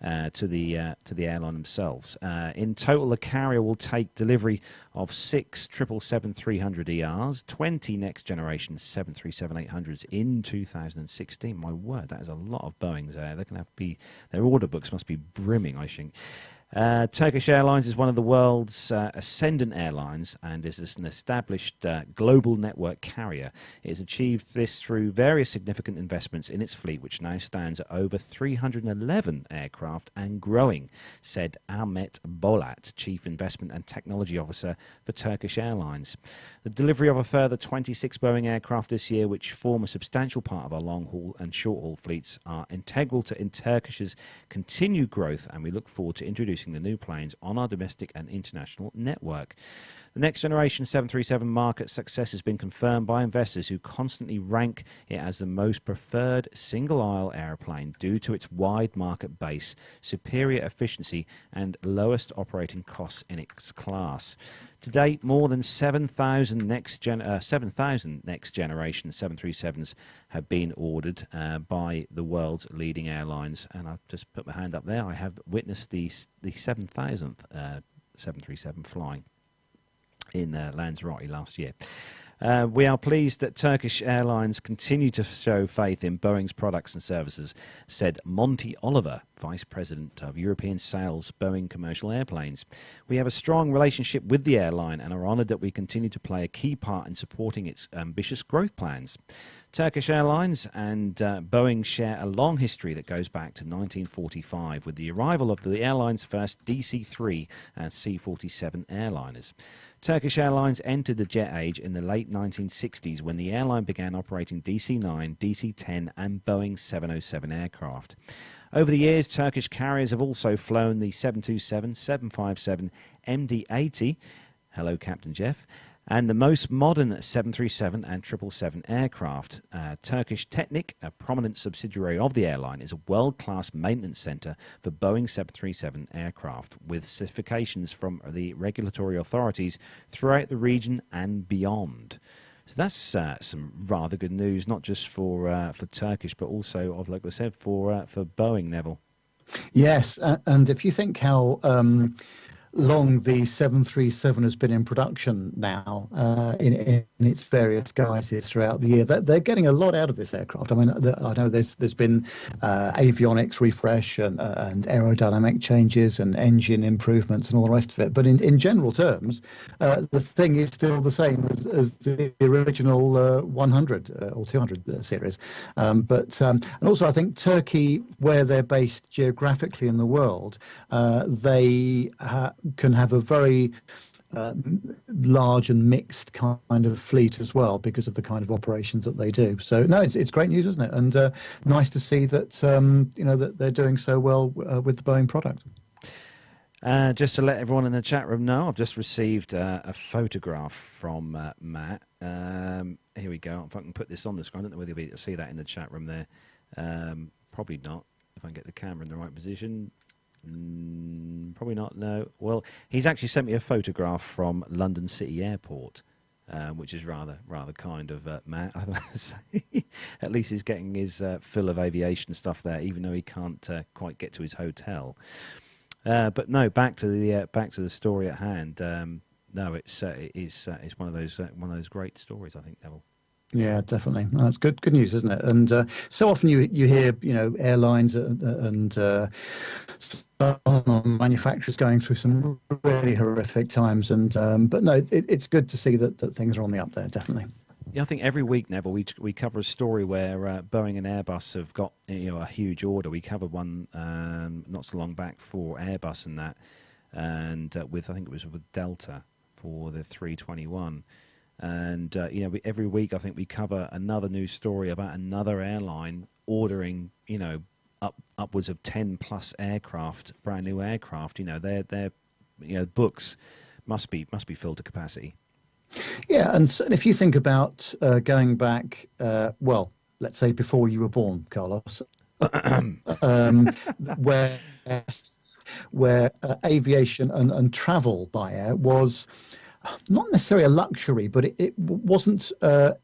to the airline themselves. In total, the carrier will take delivery of 6 777-300ERs, 20 next generation 737-800s in 2016. My word, that is a lot of Boeings there. They're going to be, their order books must be brimming, I think. Turkish Airlines is one of the world's ascendant airlines and is an established global network carrier. It has achieved this through various significant investments in its fleet, which now stands at over 311 aircraft and growing, said Ahmet Bolat, Chief Investment and Technology Officer for Turkish Airlines. The delivery of a further 26 Boeing aircraft this year, which form a substantial part of our long-haul and short-haul fleets, are integral to Turkish's continued growth, and we look forward to introducing the new planes on our domestic and international network. The next generation 737 market success has been confirmed by investors who constantly rank it as the most preferred single-aisle airplane due to its wide market base, superior efficiency, and lowest operating costs in its class. To date, more than 7,000 next generation 737s have been ordered by the world's leading airlines, and I've just put my hand up there. I have witnessed the 7,000th 737 flying in Lanzarote last year. We are pleased that Turkish Airlines continue to show faith in Boeing's products and services, said Monty Oliver, Vice President of European Sales, Boeing Commercial Airplanes. We have a strong relationship with the airline and are honoured that we continue to play a key part in supporting its ambitious growth plans. Turkish Airlines and Boeing share a long history that goes back to 1945 with the arrival of the airline's first DC-3 and C-47 airliners. Turkish Airlines entered the jet age in the late 1960s when the airline began operating DC-9, DC-10 and Boeing 707 aircraft. Over the years, Turkish carriers have also flown the 727, 757, MD-80, hello Captain Jeff, and the most modern 737 and 777 aircraft. Turkish Technic, a prominent subsidiary of the airline, is a world-class maintenance centre for Boeing 737 aircraft, with certifications from the regulatory authorities throughout the region and beyond. So that's some rather good news, not just for Turkish, but also, like I said, for Boeing, Neville. Yes, and if you think how long the 737 has been in production now, in its various guises throughout the year, they're getting a lot out of this aircraft. I mean, I know there's been avionics refresh and aerodynamic changes and engine improvements and all the rest of it. But in general terms, the thing is still the same as the original 100 or 200 series. And also I think Turkey, where they're based geographically in the world, they can have a very large and mixed kind of fleet as well because of the kind of operations that they do. So no, it's great news, isn't it? And nice to see that that they're doing so well with the Boeing product. Just to let everyone in the chat room know, I've just received a photograph from Matt. Here we go. If I can put this on the screen, I don't know whether you'll be able to see that in the chat room there. Probably not. If I can get the camera in the right position. Probably not, no. Well, he's actually sent me a photograph from London City Airport, which is rather kind of Matt. At least he's getting his fill of aviation stuff there, even though he can't quite get to his hotel. But no, back to the story at hand. No, it's one of those great stories, I think, Neville. Yeah, definitely. No, that's good news, isn't it? And so often you hear airlines and manufacturers going through some really horrific times, but no, it's good to see that things are on the up there, definitely. Yeah, I think every week, Neville, we cover a story where Boeing and Airbus have got a huge order. We covered one not so long back for Airbus and that, and I think it was with Delta for the 321. And every week I think we cover another news story about another airline ordering upwards of 10 plus aircraft, brand new aircraft. Their books must be filled to capacity. Yeah, and so if you think about going back, let's say before you were born, Carlos, where aviation and travel by air was not necessarily a luxury, but it wasn't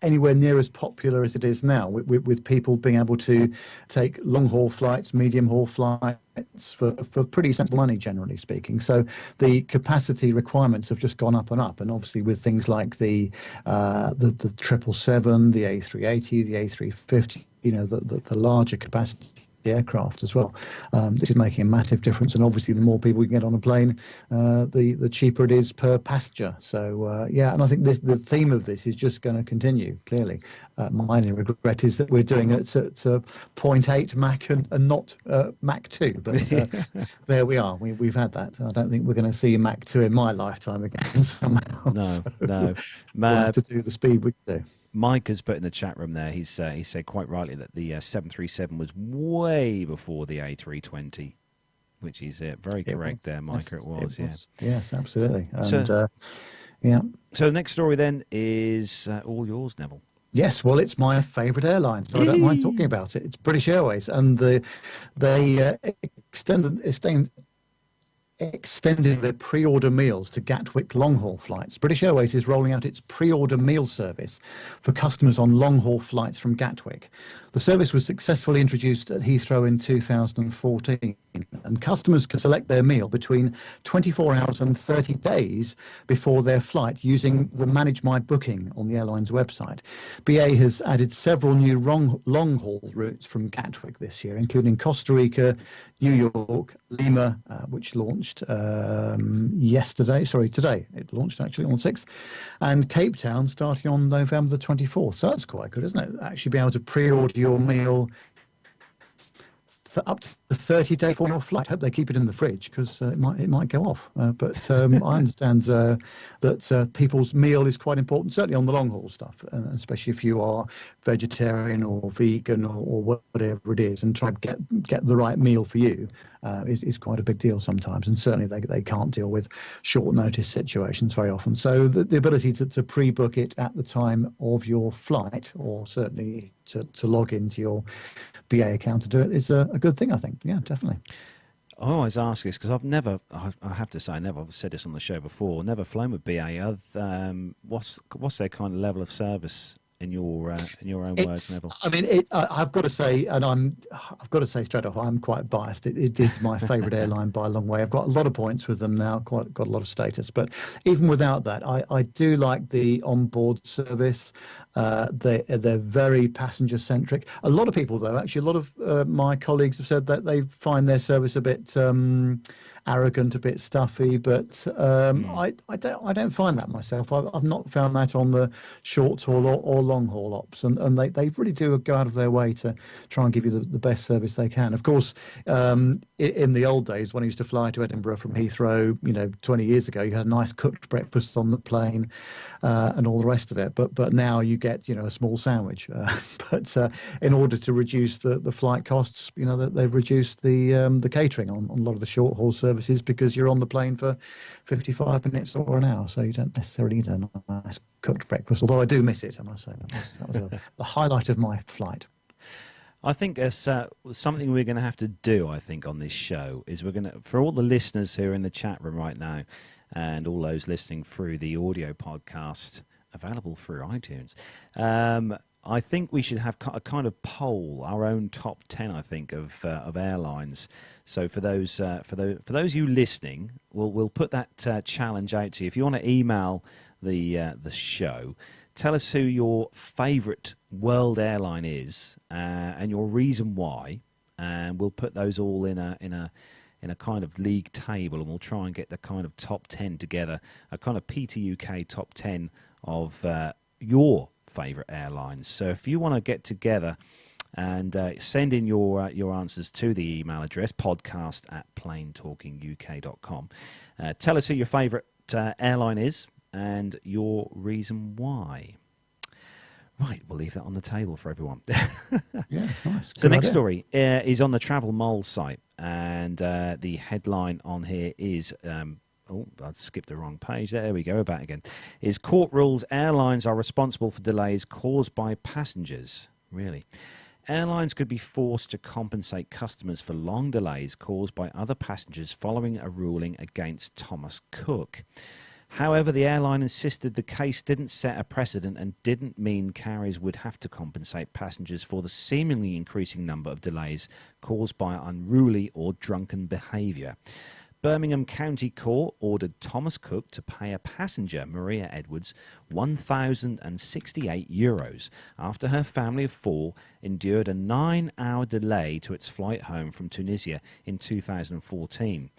anywhere near as popular as it is now, with people being able to take long-haul flights, medium-haul flights for pretty sensible money, generally speaking. So the capacity requirements have just gone up and up. And obviously with things like the 777, the A380, the A350, the larger capacity aircraft as well. This is making a massive difference, and obviously the more people we can get on a plane, the cheaper it is per passenger. So and I think the theme of this is just going to continue. Clearly, my only regret is that we're doing it at 0.8 Mach and not Mach 2. But there we are. We've had that. I don't think we're going to see Mach 2 in my lifetime again somehow. No. We'll have to do the speed we do. Mike has put in the chat room there, he said quite rightly that the 737 was way before the A320, which is very correct there, Micah. It was. Yes, absolutely. And, So the next story then is all yours, Neville. Yes, well, it's my favourite airline, so I don't mind talking about it. It's British Airways, and they extended their pre-order meals to Gatwick long-haul flights. British Airways is rolling out its pre-order meal service for customers on long-haul flights from Gatwick. The service was successfully introduced at Heathrow in 2014, and customers can select their meal between 24 hours and 30 days before their flight using the Manage My Booking on the airline's website. BA has added several new long-haul routes from Gatwick this year, including Costa Rica, New York, Lima, which launched today. It launched actually on the 6th, and Cape Town starting on November the 24th. So that's quite good, isn't it? Actually be able to pre-order your meal for up to 30 days before your flight. Hope they keep it in the fridge because it might go off. But I understand that people's meal is quite important, certainly on the long haul stuff, especially if you are vegetarian or vegan or whatever it is, and try to get the right meal for you is quite a big deal sometimes. And certainly they can't deal with short notice situations very often. So the ability to pre-book it at the time of your flight, or certainly to log into your BA account to do it, is a good thing, I think. Yeah, definitely. I always ask this because I have to say, I've said this on the show before, never flown with BA. What's their kind of level of service in your own words, Neville? I mean, I've got to say, and I've got to say straight off, I'm quite biased. It is my favourite airline by a long way. I've got a lot of points with them now, got a lot of status. But even without that, I do like the onboard service. They're very passenger centric. A lot of people, though, actually, a lot of my colleagues have said that they find their service a bit arrogant, a bit stuffy. But I don't find that myself. I've not found that on the short haul or long haul ops, and they really do go out of their way to try and give you the best service they can. Of course, in the old days when I used to fly to Edinburgh from Heathrow, 20 years ago, you had a nice cooked breakfast on the plane and all the rest of it. But now you get a small sandwich. But in order to reduce the flight costs, they've reduced the catering on a lot of the short haul services, because you're on the plane for 55 minutes or an hour, so you don't necessarily need a nice cooked breakfast. Although I do miss it, I must say. That was the highlight of my flight. I think it's something we're going to have to do, I think, on this show, is we're going to, for all the listeners who are in the chat room right now and all those listening through the audio podcast available through iTunes, I think we should have a kind of poll, our own top 10, I think, of airlines. So for those you listening, we'll put that challenge out to you. If you want to email the show, tell us who your favourite world airline is and your reason why, and we'll put those all in a kind of league table, and we'll try and get the kind of top 10 together, a kind of PTUK top 10 of your favourite airlines. So if you want to get together and send in your answers to the email address podcast@planetalkinguk.com. Tell us who your favourite airline is and your reason why. Right, we'll leave that on the table for everyone. Yeah, nice. So next story is on the Travel Mole site, and the headline on here is... I skipped the wrong page. There we go. We're back again. Is court rules airlines are responsible for delays caused by passengers. Really? Airlines could be forced to compensate customers for long delays caused by other passengers following a ruling against Thomas Cook. However, the airline insisted the case didn't set a precedent and didn't mean carriers would have to compensate passengers for the seemingly increasing number of delays caused by unruly or drunken behaviour. Birmingham County Court ordered Thomas Cook to pay a passenger, Maria Edwards, €1,068 after her family of four endured a 9-hour delay to its flight home from Tunisia in 2014.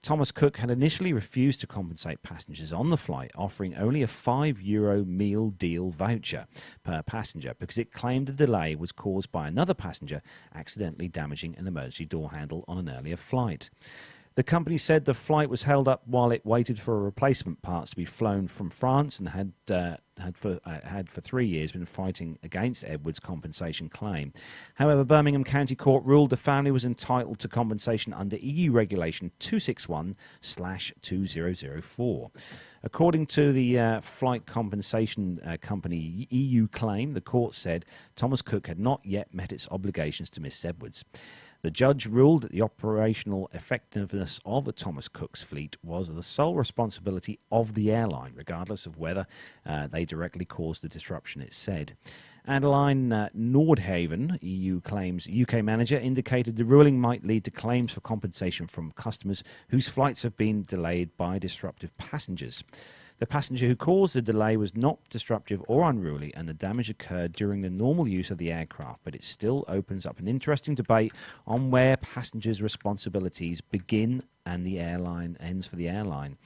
Thomas Cook had initially refused to compensate passengers on the flight, offering only a €5 meal deal voucher per passenger because it claimed the delay was caused by another passenger accidentally damaging an emergency door handle on an earlier flight. The company said the flight was held up while it waited for replacement parts to be flown from France and had for 3 years been fighting against Edwards' compensation claim. However, Birmingham County Court ruled the family was entitled to compensation under EU Regulation 261/2004. According to the flight compensation company EU claim, the court said Thomas Cook had not yet met its obligations to Miss Edwards. The judge ruled that the operational effectiveness of Thomas Cook's fleet was the sole responsibility of the airline, regardless of whether they directly caused the disruption, it said. Adeline Nordhaven, EU Claims UK manager, indicated the ruling might lead to claims for compensation from customers whose flights have been delayed by disruptive passengers. The passenger who caused the delay was not disruptive or unruly, and the damage occurred during the normal use of the aircraft, but it still opens up an interesting debate on where passengers' responsibilities begin and the airline ends for the airline.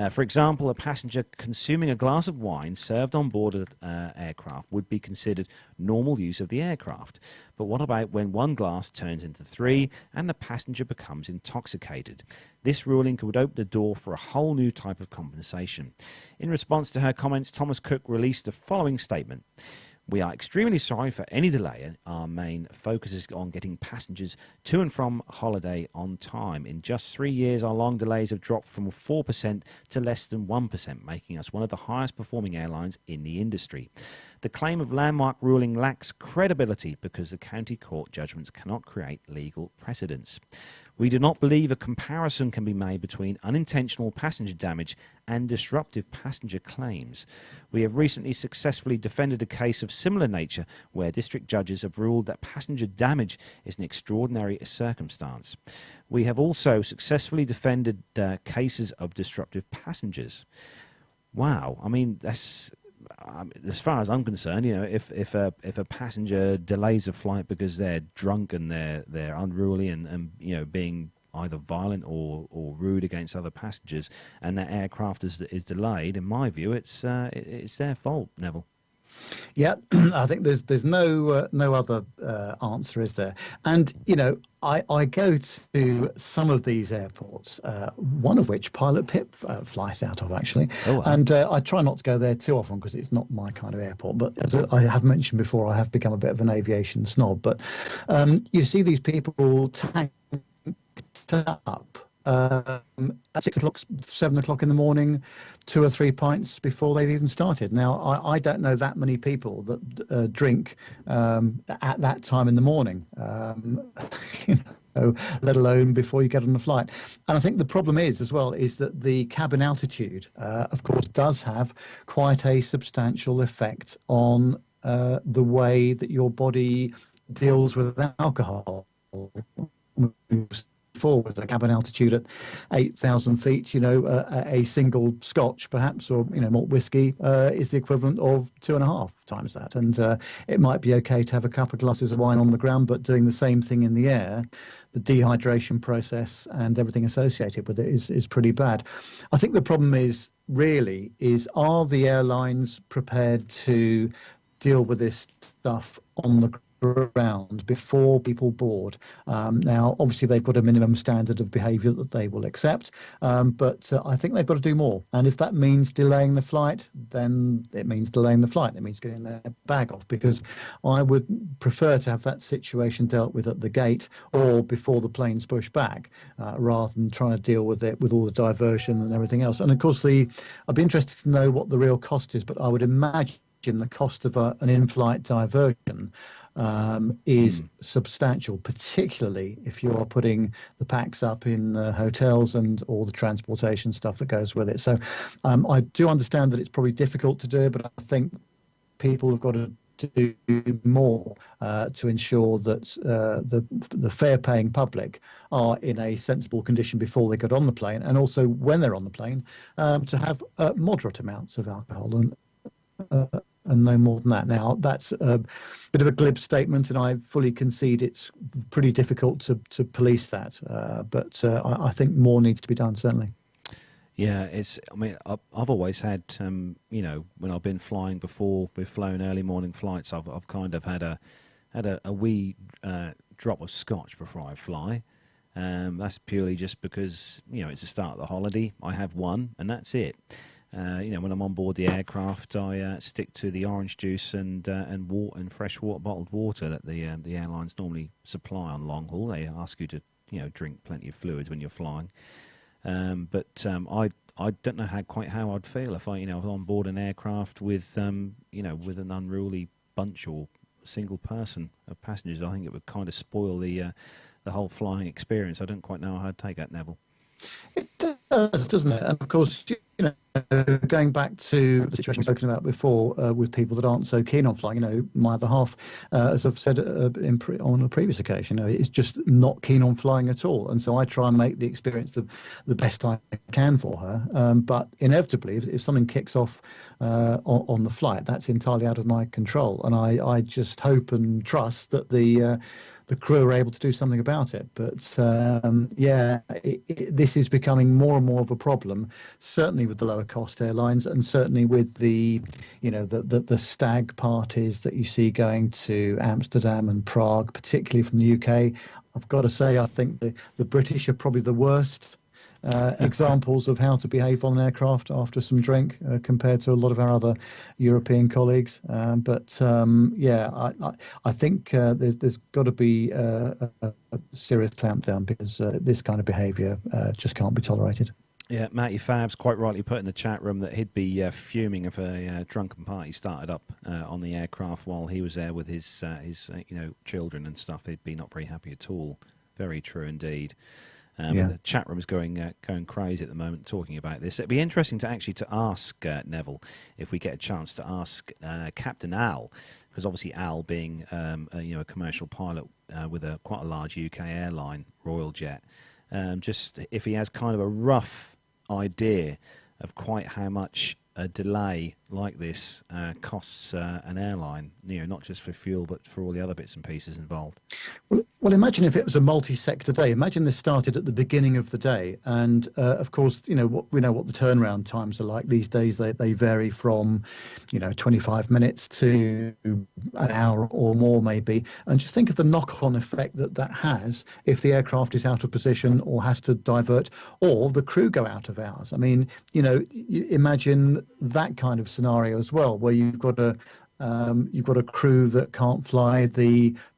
For example, a passenger consuming a glass of wine served on board an aircraft would be considered normal use of the aircraft. But what about when one glass turns into 3 and the passenger becomes intoxicated? This ruling could open the door for a whole new type of compensation. In response to her comments, Thomas Cook released the following statement. We are extremely sorry for any delay. Our main focus is on getting passengers to and from holiday on time. In just 3 years, our long delays have dropped from 4% to less than 1%, making us one of the highest performing airlines in the industry. The claim of landmark ruling lacks credibility because the county court judgments cannot create legal precedents. We do not believe a comparison can be made between unintentional passenger damage and disruptive passenger claims. We have recently successfully defended a case of similar nature where district judges have ruled that passenger damage is an extraordinary circumstance. We have also successfully defended cases of disruptive passengers. Wow, I mean, that's... as far as I'm concerned, if a passenger delays a flight because they're drunk and they're unruly and being either violent or rude against other passengers, and that aircraft is delayed, in my view, it's their fault, Neville. Yeah, I think there's no other answer, is there? And I go to some of these airports, one of which Pilot Pip flies out of, actually. Oh, wow. And I try not to go there too often because it's not my kind of airport. But as I have mentioned before, I have become a bit of an aviation snob. But you see these people tanked up at 6 o'clock, 7 o'clock in the morning, 2 or 3 pints before they've even started. Now, I don't know that many people that drink at that time in the morning, let alone before you get on the flight. And I think the problem is, as well, is that the cabin altitude, of course, does have quite a substantial effect on the way that your body deals with alcohol. With a cabin altitude at 8,000 feet, a single Scotch, perhaps, or malt whiskey is the equivalent of 2.5 times that. And it might be okay to have a couple of glasses of wine on the ground, but doing the same thing in the air, the dehydration process and everything associated with it is pretty bad. I think the problem is are the airlines prepared to deal with this stuff on the ground before people board? Now, obviously, they've got a minimum standard of behaviour that they will accept, but I think they've got to do more. And if that means delaying the flight, then it means delaying the flight. It means getting their bag off, because I would prefer to have that situation dealt with at the gate or before the plane's pushed back, rather than trying to deal with it with all the diversion and everything else. And of course, I'd be interested to know what the real cost is, but I would imagine the cost of an in-flight diversion is substantial, particularly if you are putting the packs up in hotels and all the transportation stuff that goes with it. So I do understand that it's probably difficult to do, but I think people have got to do more to ensure that the fare-paying public are in a sensible condition before they get on the plane, and also when they're on the plane, to have moderate amounts of alcohol and no more than that. Now, that's a bit of a glib statement, and I fully concede it's pretty difficult to police that. But I think more needs to be done, certainly. Yeah, I've always had, when I've been flying before, we've flown early morning flights, I've kind of had a wee drop of scotch before I fly. That's purely just because, it's the start of the holiday. I have one, and that's it. When I'm on board the aircraft, I stick to the orange juice and water and fresh water, bottled water that the airlines normally supply on long haul. They ask you to drink plenty of fluids when you're flying. But I don't know quite how I'd feel if I was on board an aircraft with with an unruly bunch or single person of passengers. I think it would kind of spoil the whole flying experience. I don't quite know how I'd take that, Neville. It does, doesn't it? And of course, going back to the situation we've spoken about before, with people that aren't so keen on flying, my other half, as I've said on a previous occasion, is just not keen on flying at all. And so I try and make the experience the best I can for her. But inevitably, if something kicks off on the flight, that's entirely out of my control. And I just hope and trust that the crew are able to do something about it. But this is becoming more and more of a problem, certainly with the lower cost airlines, and certainly with the stag parties that you see going to Amsterdam and Prague, particularly from the UK. I've got to say, I think the British are probably the worst examples of how to behave on an aircraft after some drink, compared to a lot of our other European colleagues. I think there's got to be a serious clampdown, because this kind of behaviour just can't be tolerated. Yeah, Matty Fabs quite rightly put in the chat room that he'd be fuming if a drunken party started up on the aircraft while he was there with his children and stuff. He'd be not very happy at all. Very true indeed. Yeah. The chat room's going crazy at the moment talking about this. It'd be interesting to actually ask Neville, if we get a chance to ask Captain Al, because obviously Al being a commercial pilot with quite a large UK airline, Royal Jet, just if he has kind of a rough idea of quite how much a delay like this costs an airline, not just for fuel but for all the other bits and pieces involved. Well, imagine if it was a multi-sector day. Imagine this started at the beginning of the day, and of course, we know what the turnaround times are like these days. They vary from, 25 minutes to an hour or more, maybe. And just think of the knock-on effect that has if the aircraft is out of position or has to divert, or the crew go out of hours. I mean, you imagine that kind of scenario as well, where you've got a crew that can't fly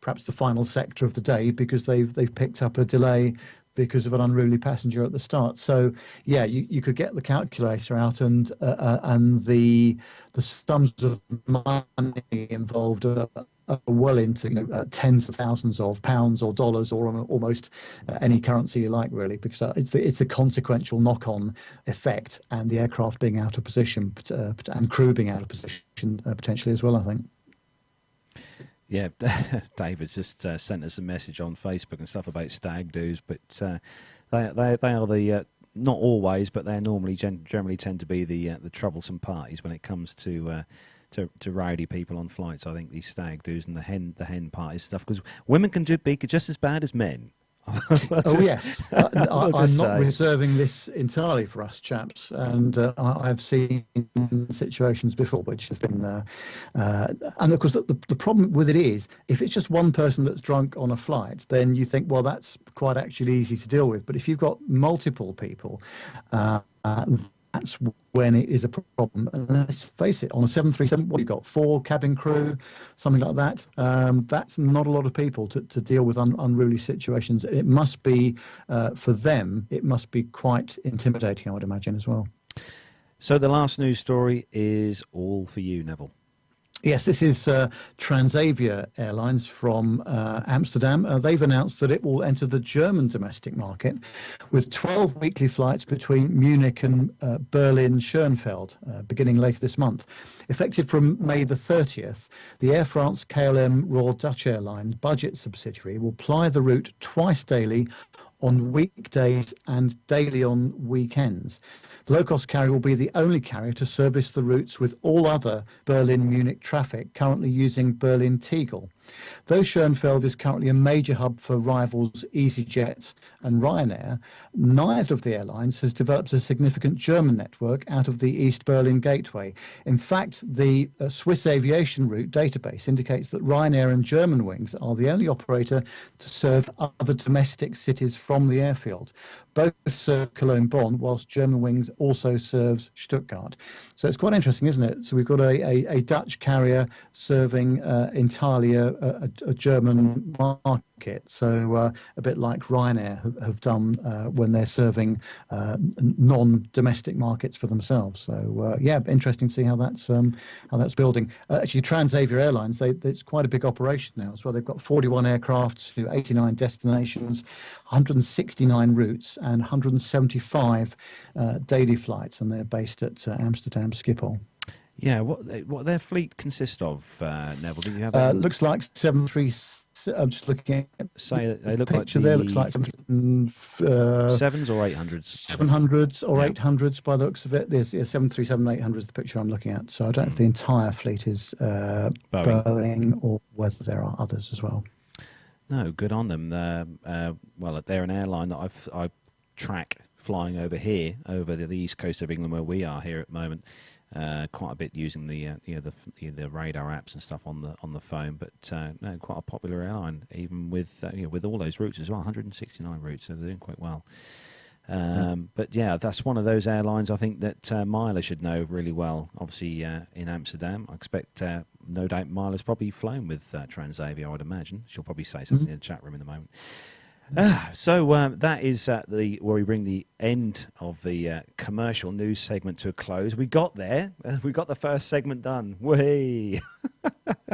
perhaps the final sector of the day because they've picked up a delay because of an unruly passenger at the start. So yeah, you could get the calculator out, and the sums of money involved are well into tens of thousands of pounds or dollars or almost any currency you like, really, because it's the consequential knock-on effect, and the aircraft being out of position and crew being out of position potentially as well, I think. Yeah, David's just sent us a message on Facebook and stuff about stag do's, but they are the not always, but they normally generally tend to be the troublesome parties when it comes to rowdy people on flights. I think these stag do's and the hen parties stuff, because women can be just as bad as men. Oh yes, I'm not reserving this entirely for us chaps, and I've seen situations before which have been, and of course the problem with it is, if it's just one person that's drunk on a flight, then you think, well, that's quite actually easy to deal with. But if you've got multiple people, that's when it is a problem. And let's face it, on a 737, what you've got, 4 cabin crew, something like that. That's not a lot of people to deal with unruly situations. It must be, for them, it must be quite intimidating, I would imagine, as well. So the last news story is all for you, Neville. Yes, this is Transavia Airlines from Amsterdam. They've announced that it will enter the German domestic market with 12 weekly flights between Munich and Berlin-Schönefeld, beginning later this month. Effective from May the 30th, the Air France KLM Royal Dutch Airlines budget subsidiary will ply the route twice daily on weekdays and daily on weekends. The low-cost carrier will be the only carrier to service the routes with all other Berlin-Munich traffic currently using Berlin-Tegel. Though Schönefeld is currently a major hub for rivals EasyJet and Ryanair, neither of the airlines has developed a significant German network out of the East Berlin gateway. In fact, the Swiss aviation route database indicates that Ryanair and Germanwings are the only operator to serve other domestic cities from the airfield. Both serve Cologne-Bonn, whilst Germanwings also serves Stuttgart. So it's quite interesting, isn't it? So we've got a Dutch carrier serving entirely a German market. So a bit like Ryanair have done when they're serving non-domestic markets for themselves. So yeah, interesting to see how that's building. Actually, Transavia Airlines, it's quite a big operation now as well. They've got 41 aircraft to 89 destinations, 169 routes, and 175 daily flights, and they're based at Amsterdam Schiphol. Yeah, what their fleet consists of, Neville? Do you have that? Looks like 737. I'm just looking at they look picture like there. Looks like 7s or 800s. 700s or 800s by the looks of it. There's 737 800s, the picture I'm looking at. So I don't know if the entire fleet is Boeing or whether there are others as well. No, good on them. Well, they're an airline that I track flying over here, over the east coast of England, where we are here at the moment. Quite a bit using the radar apps and stuff on the phone, but no, quite a popular airline, even with all those routes as well. 169 routes, so they're doing quite well. But yeah, that's one of those airlines I think that Myla should know really well. Obviously, in Amsterdam, I expect no doubt Myla's probably flown with Transavia. I would imagine she'll probably say something in the chat room in a moment. So that is where we bring the end of the commercial news segment to a close. We got there. We got the first segment done. Way.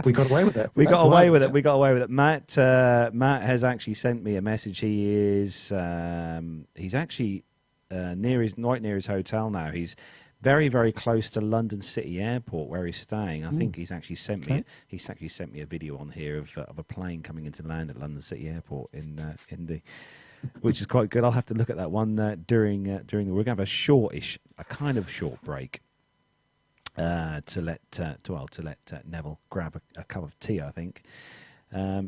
We got away with it. We got away with it. We got away with it. Matt has actually sent me a message. He's actually right near his hotel now. He's very, very close to London City Airport where he's staying. I think he's actually sent me. He's actually sent me a video on here of a plane coming into land at London City Airport which is quite good. I'll have to look at that one during the. We're going to have a kind of short break to let Neville grab a cup of tea, I think.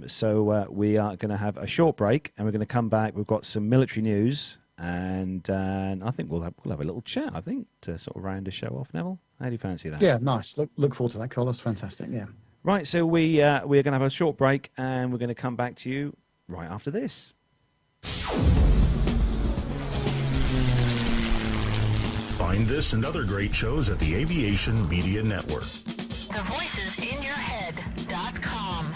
So we are going to have a short break, and we're going to come back. We've got some military news. And I think we'll have a little chat, I think, to sort of round the show off, Neville. How do you fancy that? Yeah, nice. Look forward to that, Carlos. Fantastic, yeah. Right, so we're going to have a short break, and we're going to come back to you right after this. Find this and other great shows at the Aviation Media Network. thevoicesinyourhead.com.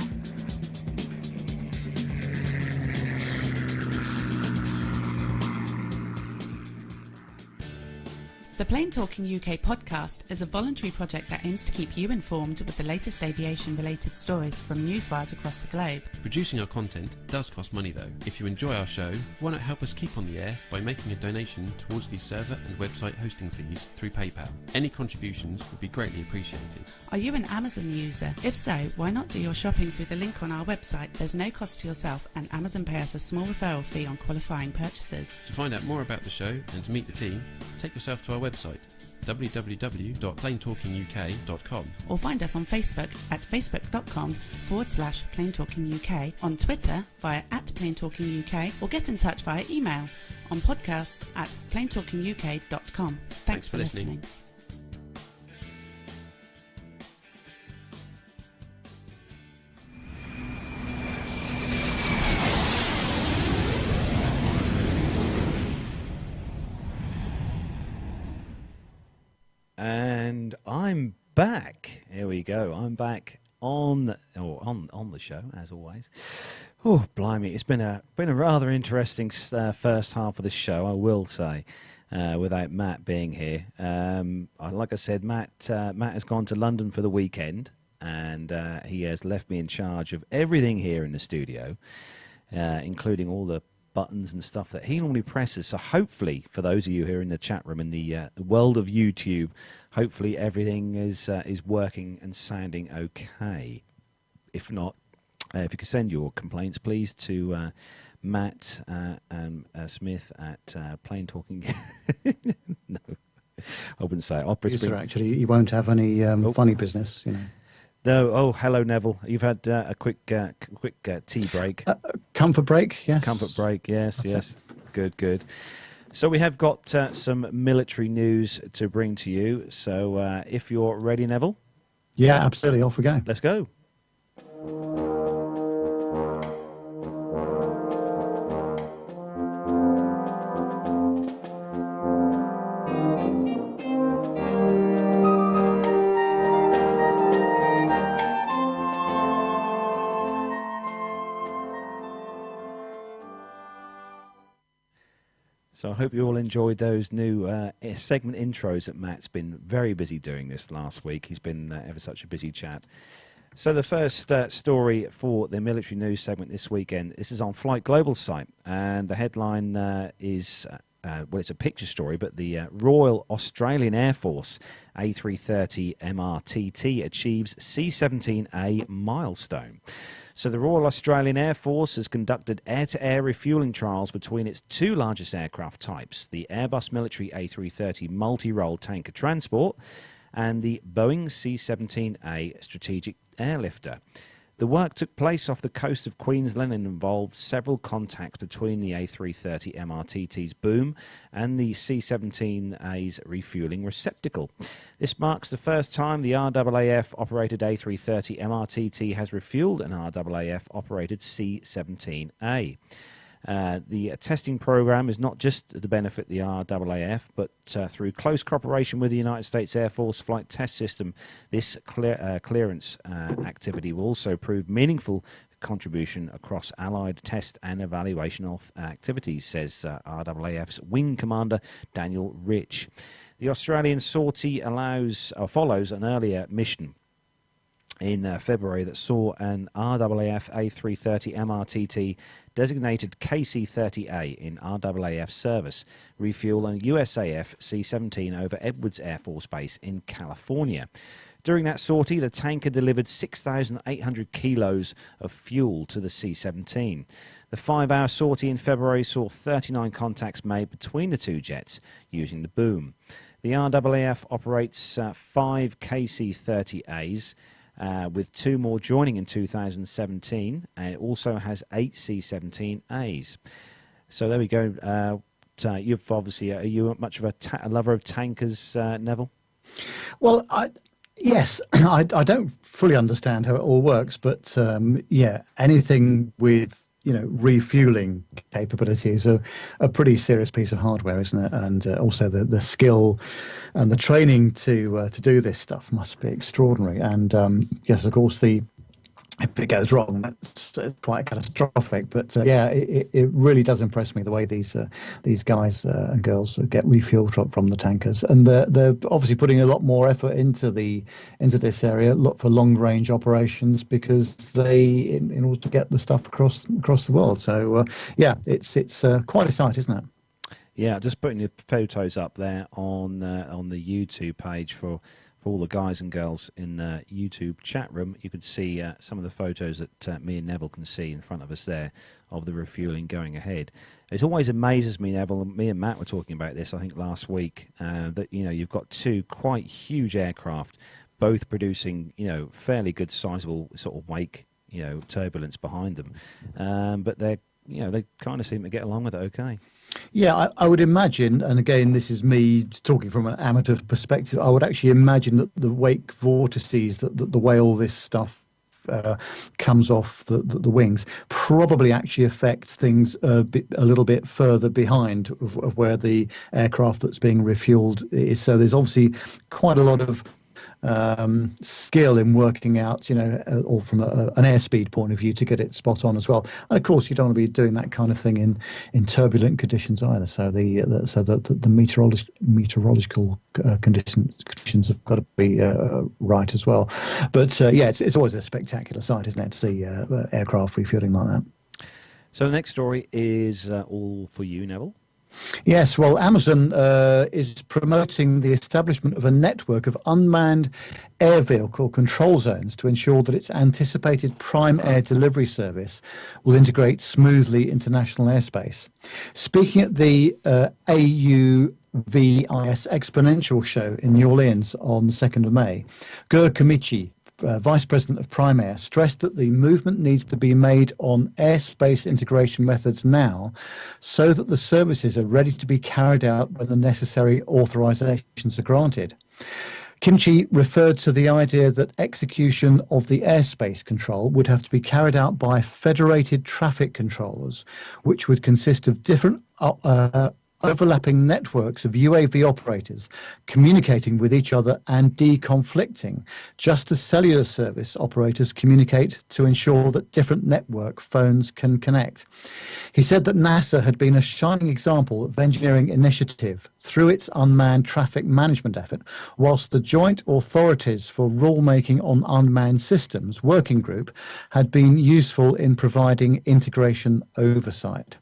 The Plain Talking UK podcast is a voluntary project that aims to keep you informed with the latest aviation-related stories from newswires across the globe. Producing our content does cost money though. If you enjoy our show, why not help us keep on the air by making a donation towards the server and website hosting fees through PayPal. Any contributions would be greatly appreciated. Are you an Amazon user? If so, why not do your shopping through the link on our website? There's no cost to yourself, and Amazon pay us a small referral fee on qualifying purchases. To find out more about the show and to meet the team, take yourself to our website www.plaintalkinguk.com, or find us on Facebook at facebook.com/plaintalkinguk, on Twitter via @plaintalkinguk, or get in touch via email on podcast@plaintalkinguk.com. Thanks for listening. And I'm back. Here we go. I'm back on the show as always. Oh, blimey! It's been a rather interesting first half of the show, I will say, without Matt being here. Like I said, Matt has gone to London for the weekend, and he has left me in charge of everything here in the studio, including all the buttons and stuff that he normally presses. So hopefully, for those of you who are in the chat room in the world of YouTube, hopefully everything is working and sounding okay. If not, if you could send your complaints, please, to Matt Smith at Plain Talking. No, I wouldn't say it. Actually, you won't have any funny business, you know. No. Oh, hello, Neville. You've had a quick tea break. Comfort break, yes. Comfort break, yes, That's yes. Good. So we have got some military news to bring to you. So if you're ready, Neville. Yeah, absolutely. Off we go. Let's go. So I hope you all enjoyed those new segment intros that Matt's been very busy doing this last week. He's been ever such a busy chap. So the first story for the military news segment this weekend, this is on Flight Global's site, and the headline is, well, it's a picture story, but the Royal Australian Air Force A330 MRTT achieves C-17A milestone. So the Royal Australian Air Force has conducted air-to-air refuelling trials between its two largest aircraft types, the Airbus military A330 multi-role tanker transport and the Boeing C-17A strategic airlifter. The work took place off the coast of Queensland and involved several contacts between the A330 MRTT's boom and the C-17A's refuelling receptacle. This marks the first time the RAAF-operated A330 MRTT has refueled an RAAF-operated C-17A. The testing program is not just to benefit the RAAF, but through close cooperation with the United States Air Force Flight Test System, this clearance activity will also prove meaningful contribution across Allied test and evaluation of activities, says RAAF's Wing Commander Daniel Rich. The Australian sortie follows an earlier mission in February that saw an RAAF A330 MRTT designated KC-30A in RAAF service refuel a USAF C-17 over Edwards Air Force Base in California. During that sortie, the tanker delivered 6,800 kilos of fuel to the C-17. The 5-hour sortie in February saw 39 contacts made between the two jets using the boom. The RAAF operates 5 KC-30As, with 2 more joining in 2017, and it also has 8 C-17As. So there we go. You've obviously, are you much of a lover of tankers, Neville? Well, yes, I don't fully understand how it all works, but yeah, anything with refueling capabilities are a pretty serious piece of hardware, isn't it? And also the skill and the training to do this stuff must be extraordinary. And yes, of course, if it goes wrong, that's quite catastrophic. But yeah, it really does impress me the way these guys and girls get refueled from the tankers, and they're obviously putting a lot more effort into this area, for long range operations, because in order to get the stuff across the world. So yeah, it's quite a sight, isn't it? Yeah, just putting the photos up there on the YouTube page for all the guys and girls in the YouTube chat room. You could see some of the photos that me and Neville can see in front of us there of the refueling going ahead. It always amazes me, Neville, me and Matt were talking about this, I think, last week, that, you've got 2 quite huge aircraft, both producing, fairly good sizable sort of wake, turbulence behind them. But they kind of seem to get along with it okay. Yeah, I would imagine, and again, this is me talking from an amateur perspective, I would actually imagine that the wake vortices, the way all this stuff comes off the wings, probably actually affects things a little bit further behind of where the aircraft that's being refueled is. So there's obviously quite a lot of skill in working out, or from an airspeed point of view, to get it spot on as well. And of course, you don't want to be doing that kind of thing in turbulent conditions either. So the meteorological conditions have got to be right as well. But yeah, it's always a spectacular sight, isn't it, to see aircraft refueling like that. So the next story is all for you, Neville. Yes, well, Amazon is promoting the establishment of a network of unmanned air vehicle control zones to ensure that its anticipated prime air delivery service will integrate smoothly into national airspace. Speaking at the AUVIS Exponential Show in New Orleans on the 2nd of May, Gur Kamichi, Vice President of Prime Air, stressed that the movement needs to be made on airspace integration methods now, so that the services are ready to be carried out when the necessary authorizations are granted. Kimchi referred to the idea that execution of the airspace control would have to be carried out by federated traffic controllers, which would consist of different overlapping networks of UAV operators communicating with each other and deconflicting, just as cellular service operators communicate to ensure that different network phones can connect. He said that NASA had been a shining example of engineering initiative through its unmanned traffic management effort, whilst the Joint Authorities for Rulemaking on Unmanned Systems working group had been useful in providing integration oversight.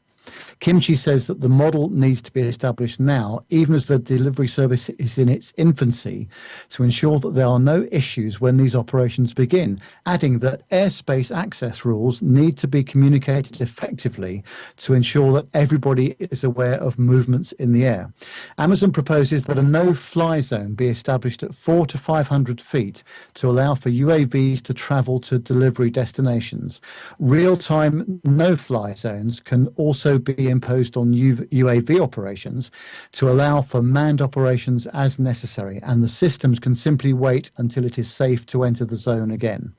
Kimchi says that the model needs to be established now, even as the delivery service is in its infancy, to ensure that there are no issues when these operations begin, adding that airspace access rules need to be communicated effectively to ensure that everybody is aware of movements in the air. Amazon proposes that a no-fly zone be established at 400 to 500 feet to allow for UAVs to travel to delivery destinations. Real-time no-fly zones can also be imposed on UAV operations to allow for manned operations as necessary, and the systems can simply wait until it is safe to enter the zone again.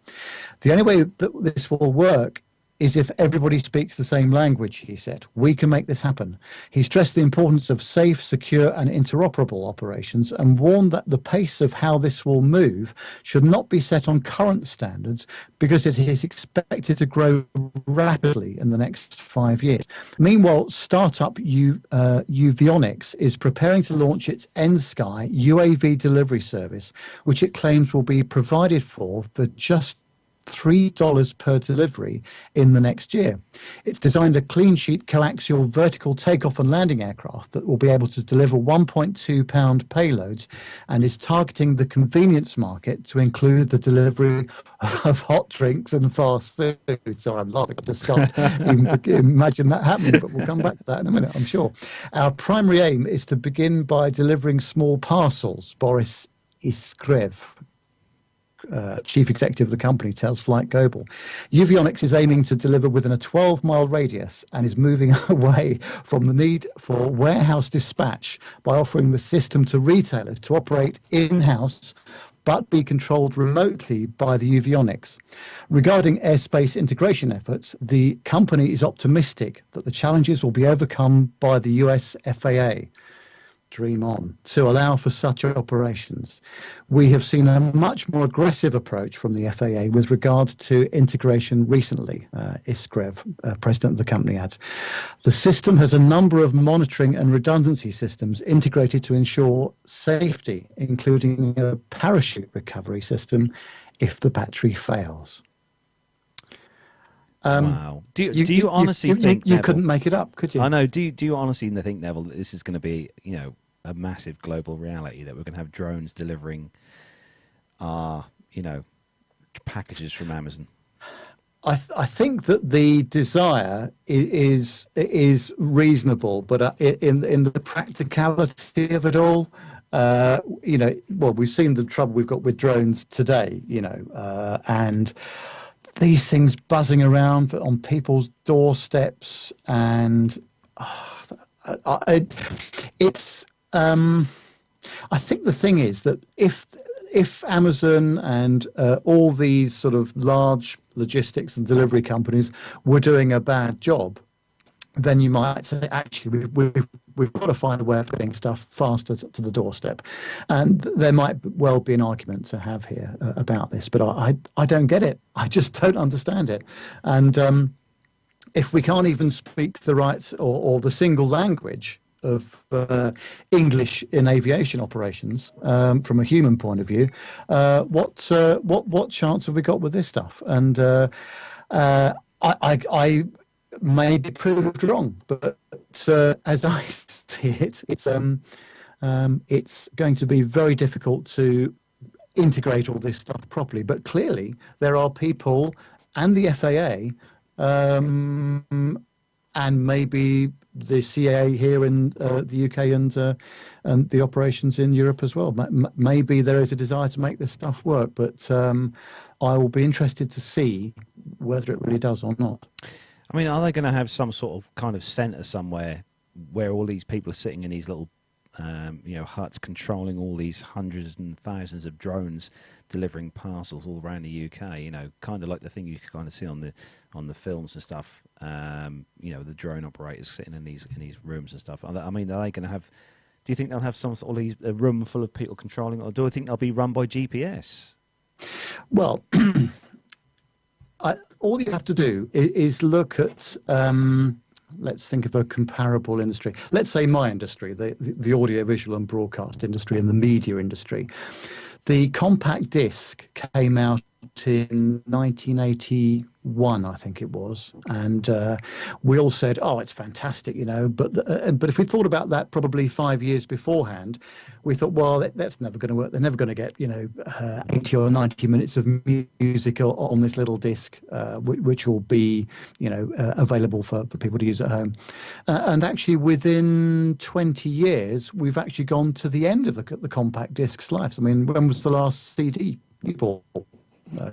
The only way that this will work is if everybody speaks the same language, he said. We can make this happen. He stressed the importance of safe, secure, and interoperable operations and warned that the pace of how this will move should not be set on current standards because it is expected to grow rapidly in the next 5 years. Meanwhile, startup Avionics is preparing to launch its N-Sky UAV delivery service, which it claims will be provided for just $3 per delivery in the next year. It's designed a clean sheet coaxial vertical takeoff and landing aircraft that will be able to deliver 1.2 pound payloads and is targeting the convenience market to include the delivery of hot drinks and fast food. Sorry, I'm laughing. I just can't imagine that happening, but we'll come back to that in a minute, I'm sure. Our primary aim is to begin by delivering small parcels, Boris Iskrev, chief executive of the company, tells Flight Global. Avionics is aiming to deliver within a 12-mile radius and is moving away from the need for warehouse dispatch by offering the system to retailers to operate in-house but be controlled remotely by the Avionics. Regarding airspace integration efforts, the company is optimistic that the challenges will be overcome by the US FAA. Dream on, to allow for such operations. We have seen a much more aggressive approach from the FAA with regard to integration recently, Iskrev, president of the company, adds. The system has a number of monitoring and redundancy systems integrated to ensure safety, including a parachute recovery system if the battery fails. Wow. Do you honestly think you Neville, couldn't make it up, could you? I know. Do you honestly think, Neville, that this is going to be, a massive global reality, that we're going to have drones delivering our, packages from Amazon? I think that the desire is reasonable, but in the practicality of it all, we've seen the trouble we've got with drones today, and these things buzzing around on people's doorsteps, and it's. I think the thing is that if Amazon and all these sort of large logistics and delivery companies were doing a bad job, then you might say, actually, we've got to find a way of getting stuff faster to the doorstep. And there might well be an argument to have here about this, but I don't get it. I just don't understand it. And if we can't even speak the right or the single language of English in aviation operations, from a human point of view, what chance have we got with this stuff? And I may be proved wrong, but as I see it, it's going to be very difficult to integrate all this stuff properly. But clearly, there are people and the FAA, and maybe the CAA here in the UK and the operations in Europe as well. Maybe there is a desire to make this stuff work, but I will be interested to see whether it really does or not. I mean, are they going to have some sort of kind of centre somewhere where all these people are sitting in these little, huts, controlling all these hundreds and thousands of drones delivering parcels all around the UK? Kind of like the thing you can kind of see on the films and stuff. The drone operators sitting in these rooms and stuff. I mean, are they going to have? Do you think they'll have some sort of a room full of people controlling, or do I think they'll be run by GPS? Well. All you have to do is look at, let's think of a comparable industry. Let's say my industry, the audiovisual and broadcast industry and the media industry. The compact disc came out in 1981, I think it was, and we all said, "Oh, it's fantastic," But if we thought about that probably 5 years beforehand, we thought, "Well, that's never going to work. They're never going to get 80 or 90 minutes of music on this little disc, which will be available for people to use at home." And actually, within 20 years, we've actually gone to the end of the compact disc's life. I mean, when was the last CD you bought?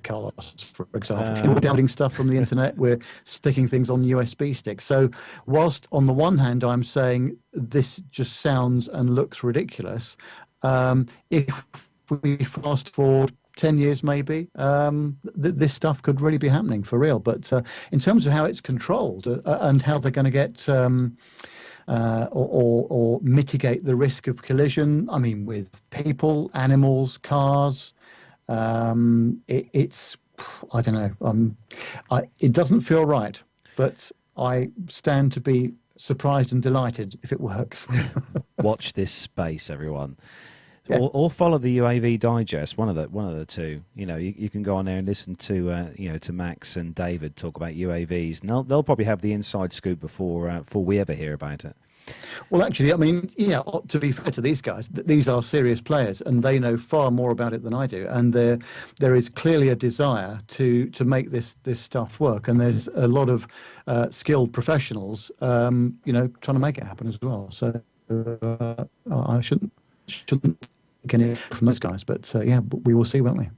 Carlos, for example, we're downloading stuff from the internet, we're sticking things on USB sticks. So whilst on the one hand I'm saying this just sounds and looks ridiculous, if we fast forward 10 years maybe, this stuff could really be happening for real. But in terms of how it's controlled and how they're going to get or mitigate the risk of collision, I mean, with people, animals, cars, it's, I don't know, it doesn't feel right, but I stand to be surprised and delighted if it works. Watch this space, everyone. Yes. Or follow the UAV digest, one of the two. You know, you can go on there and listen to to Max and David talk about UAVs, and they'll probably have the inside scoop before we ever hear about it. Well, actually, I mean, to be fair to these guys, these are serious players, and they know far more about it than I do. And there is clearly a desire to make this stuff work, and there's a lot of skilled professionals, trying to make it happen as well. So I shouldn't get it from those guys, but we will see, won't we?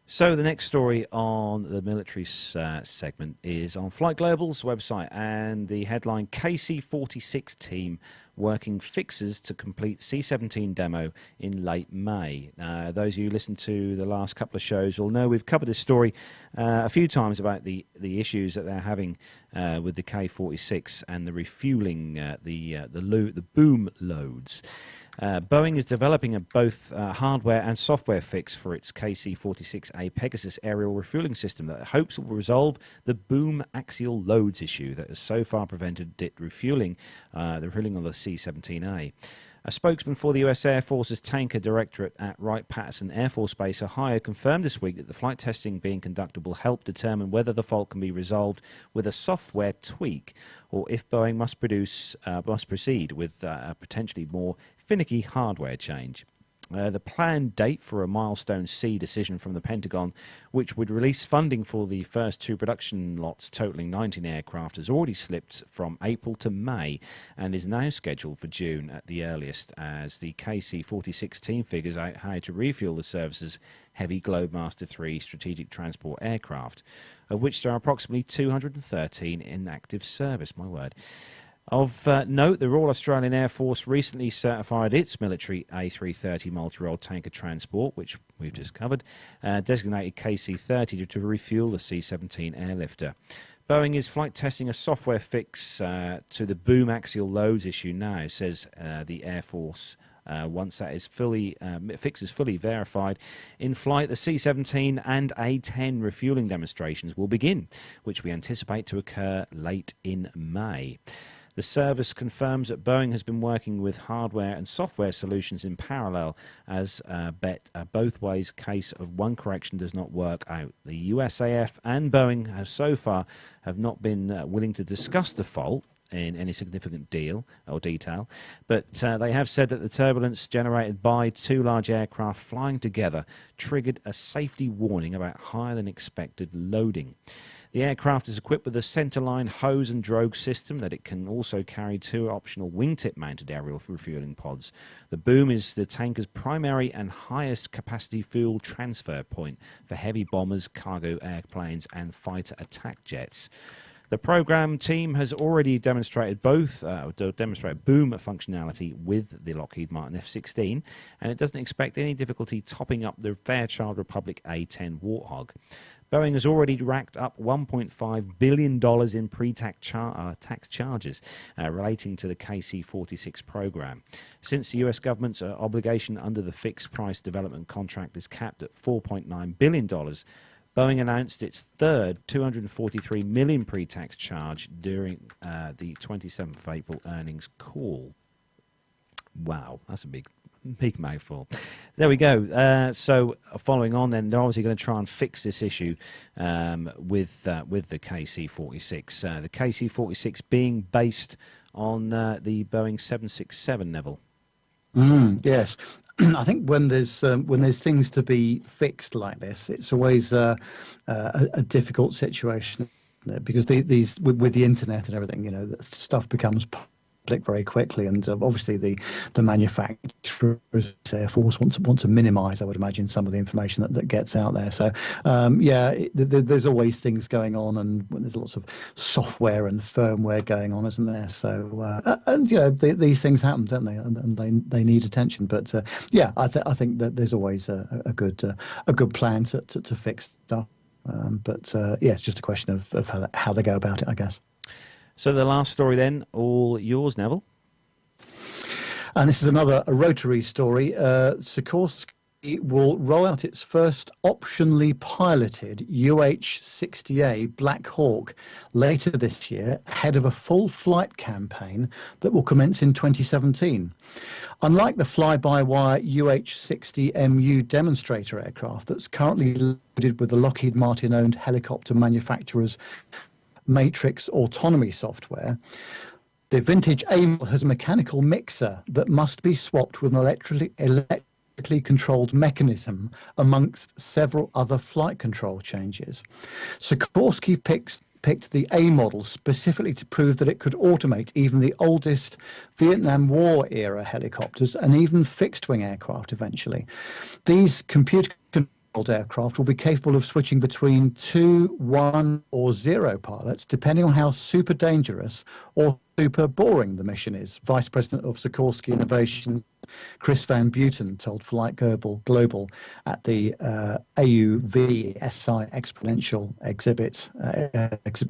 So the next story on the military segment is on Flight Global's website, and the headline, KC-46 team working fixes to complete C-17 demo in late May. Those of you who listened to the last couple of shows will know we've covered this story a few times about the issues that they're having with the K-46 and the refueling, the boom loads. Boeing is developing both hardware and software fix for its KC-46A Pegasus aerial refueling system that it hopes will resolve the boom axial loads issue that has so far prevented it refueling on the C-17A. A spokesman for the U.S. Air Force's Tanker Directorate at Wright-Patterson Air Force Base, Ohio, confirmed this week that the flight testing being conducted will help determine whether the fault can be resolved with a software tweak, or if Boeing must proceed with a potentially more finicky hardware change. The planned date for a Milestone C decision from the Pentagon, which would release funding for the first two production lots totaling 19 aircraft, has already slipped from April to May and is now scheduled for June at the earliest, as the KC-46 team figures out how to refuel the service's heavy Globemaster III strategic transport aircraft, of which there are approximately 213 in active service. My word. Of note, the Royal Australian Air Force recently certified its military A330 multi-role tanker transport, which we've just covered, designated KC-30 to refuel the C-17 airlifter. Boeing is flight testing a software fix to the boom axial loads issue now, says the Air Force. Once that is fix is fully verified in flight, the C-17 and A-10 refueling demonstrations will begin, which we anticipate to occur late in May. The service confirms that Boeing has been working with hardware and software solutions in parallel, as both ways case of one correction does not work out. The USAF and Boeing have not been willing to discuss the fault in any significant detail, but they have said that the turbulence generated by two large aircraft flying together triggered a safety warning about higher than expected loading. The aircraft is equipped with a centerline hose and drogue system that it can also carry two optional wingtip-mounted aerial refueling pods. The boom is the tanker's primary and highest capacity fuel transfer point for heavy bombers, cargo airplanes, and fighter attack jets. The program team has already demonstrated boom functionality with the Lockheed Martin F-16, and it doesn't expect any difficulty topping up the Fairchild Republic A-10 Warthog. Boeing has already racked up $1.5 billion in pre-tax tax charges relating to the KC-46 program. Since the U.S. government's obligation under the fixed-price development contract is capped at $4.9 billion, Boeing announced its third $243 million pre-tax charge during the 27th of April earnings call. Wow, that's a big mouthful. There we go. So following on, then they're obviously going to try and fix this issue with the KC-46. The KC-46 being based on the Boeing 767, Neville. Yes. I think when there's things to be fixed like this, it's always a difficult situation, because these with the internet and everything, stuff becomes very quickly, and obviously the manufacturers, Air Force, want to minimise, I would imagine, some of the information that gets out there. So there's always things going on, and there's lots of software and firmware going on, isn't there? So and these things happen, don't they? And they need attention. But I think that there's always a good plan to fix stuff. But it's just a question of how they go about it, I guess. So the last story then, all yours, Neville. And this is a rotary story. Sikorsky will roll out its first optionally piloted UH-60A Black Hawk later this year, ahead of a full flight campaign that will commence in 2017. Unlike the fly-by-wire UH-60MU demonstrator aircraft that's currently loaded with the Lockheed Martin-owned helicopter manufacturer's Matrix autonomy software, the vintage A model has a mechanical mixer that must be swapped with an electrically controlled mechanism amongst several other flight control changes. Sikorsky picked the A model specifically to prove that it could automate even the oldest Vietnam War era helicopters and even fixed-wing aircraft eventually. These computer aircraft will be capable of switching between 2, 1 or 0 pilots, depending on how super dangerous or super boring the mission is. Vice President of Sikorsky Innovation, Chris Van Buten, told Flight Global at the AUV SI Exponential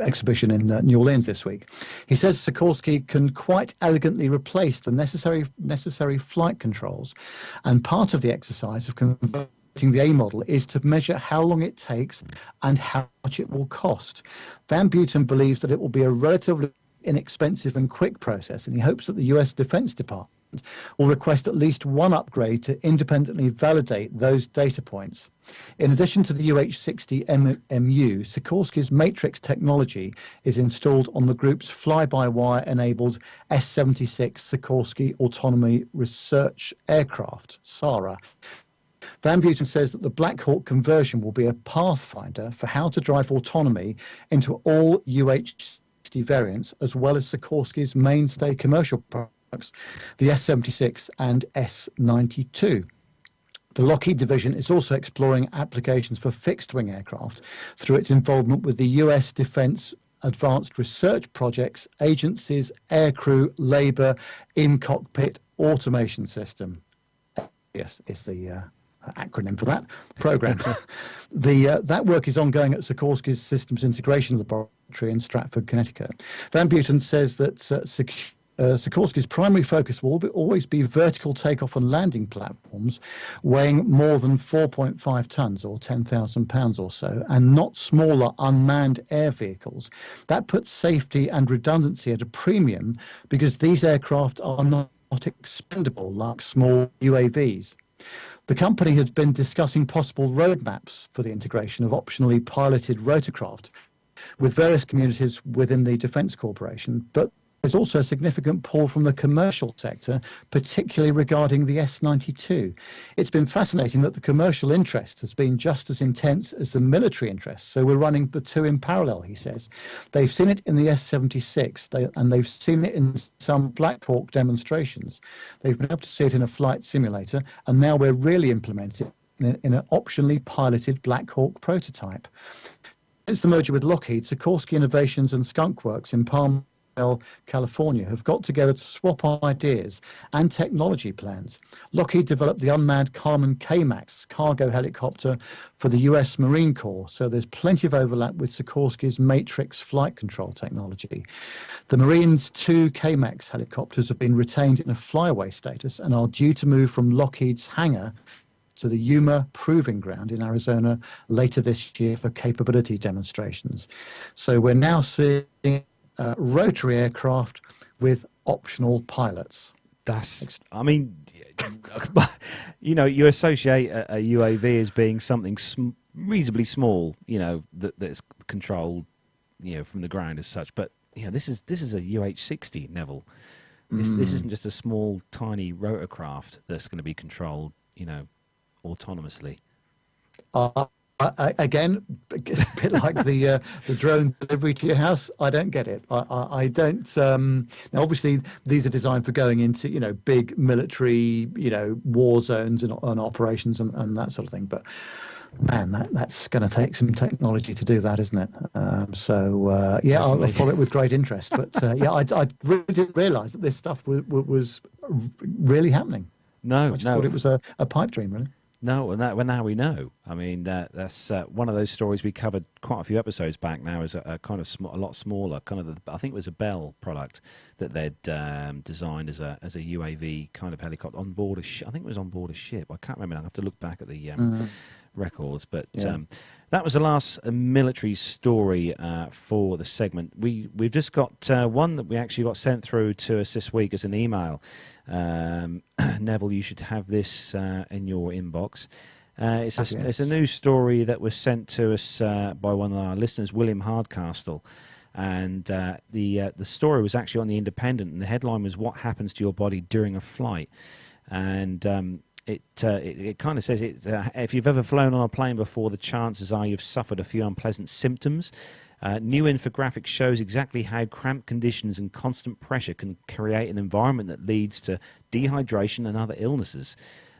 exhibition in New Orleans this week. He says Sikorsky can quite elegantly replace the necessary flight controls, and part of the exercise of converting the A model is to measure how long it takes and how much it will cost. Van Buten believes that it will be a relatively inexpensive and quick process, and he hopes that the US Defense Department will request at least one upgrade to independently validate those data points. In addition to the UH-60MU, Sikorsky's Matrix technology is installed on the group's fly-by-wire enabled S-76 Sikorsky Autonomy Research Aircraft, SARA. Van Buten says that the Black Hawk conversion will be a pathfinder for how to drive autonomy into all UH-60 variants, as well as Sikorsky's mainstay commercial products, the S-76 and S-92. The Lockheed division is also exploring applications for fixed-wing aircraft through its involvement with the US Defense Advanced Research Projects Agency's Aircrew Labor In-Cockpit Automation System. Yes, is the acronym for that program. That work is ongoing at Sikorsky's Systems Integration Laboratory in Stratford, Connecticut. Van Buten says that Sikorsky's primary focus will always be vertical takeoff and landing platforms weighing more than 4.5 tons or 10,000 pounds or so, and not smaller unmanned air vehicles. That puts safety and redundancy at a premium because these aircraft are not expendable like small UAVs. The company has been discussing possible roadmaps for the integration of optionally piloted rotorcraft with various communities within the Defence Corporation, but there's also a significant pull from the commercial sector, particularly regarding the S-92. It's been fascinating that the commercial interest has been just as intense as the military interest, so we're running the two in parallel, he says. They've seen it in the S-76, and they've seen it in some Black Hawk demonstrations. They've been able to see it in a flight simulator, and now we're really implementing it in an optionally piloted Black Hawk prototype. Since the merger with Lockheed, Sikorsky Innovations and Skunk Works in Palm, California have got together to swap ideas and technology plans. Lockheed developed the unmanned Kármán K-MAX cargo helicopter for the US Marine Corps, so there's plenty of overlap with Sikorsky's Matrix flight control technology. The Marine's two K-MAX helicopters have been retained in a flyaway status and are due to move from Lockheed's hangar to the Yuma Proving Ground in Arizona later this year for capability demonstrations. So we're now seeing rotary aircraft with optional pilots. I mean, you associate a UAV as being something reasonably small, that's controlled, from the ground as such. But this is a UH-60, Neville. This isn't just a small, tiny rotorcraft that's going to be controlled, autonomously. Again, it's a bit like the drone delivery to your house. I don't get it. I don't. Now, obviously, these are designed for going into big military war zones and operations and that sort of thing. But man, that's going to take some technology to do that, isn't it? I'll follow it with great interest. But I really didn't realise that this stuff was really happening. No, I just thought it was a pipe dream, really. No, and now we know. I mean, that's one of those stories we covered quite a few episodes back. Now is a kind of a lot smaller, kind of. I think it was a Bell product that they'd designed as a UAV kind of helicopter on board a ship. I think it was on board a ship. I can't remember. I have to look back at the records, but that was the last military story for the segment. We've just got one that we actually got sent through to us this week as an email. Neville, you should have this in your inbox. It's a news story that was sent to us by one of our listeners, William Hardcastle, and the story was actually on the Independent, and the headline was "What happens to your body during a flight?" And it kind of says if you've ever flown on a plane before, the chances are you've suffered a few unpleasant symptoms. New infographic shows exactly how cramped conditions and constant pressure can create an environment that leads to dehydration and other illnesses.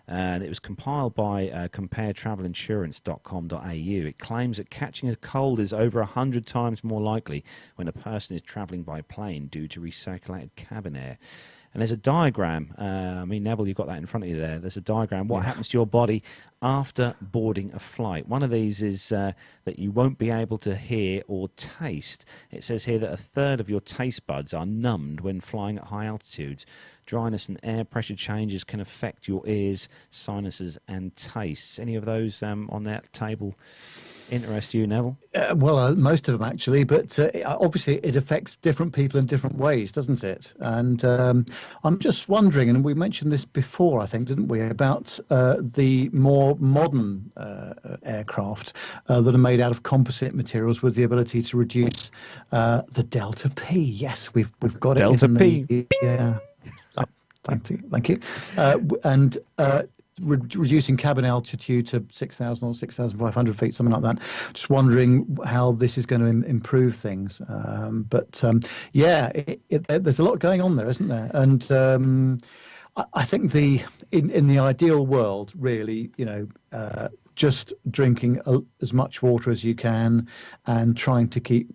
And it was compiled by comparetravelinsurance.com.au. It claims that catching a cold is over 100 times more likely when a person is travelling by plane due to recirculated cabin air. And there's a diagram. Neville, you've got that in front of you there. There's a diagram. What happens to your body after boarding a flight? One of these is that you won't be able to hear or taste. It says here that a third of your taste buds are numbed when flying at high altitudes. Dryness and air pressure changes can affect your ears, sinuses, and tastes. Any of those on that table interest you, Neville? Most of them actually, but obviously it affects different people in different ways, doesn't it? And I'm just wondering, and we mentioned this before, I think, didn't we, about the more modern aircraft that are made out of composite materials with the ability to reduce the delta P. Yes, we've got delta it in P. Yeah. Thank you. And reducing cabin altitude to 6,000 or 6,500 feet, something like that. Just wondering how this is going to improve things. There's a lot going on there, isn't there? And I think in the ideal world, really, just drinking as much water as you can and trying to keep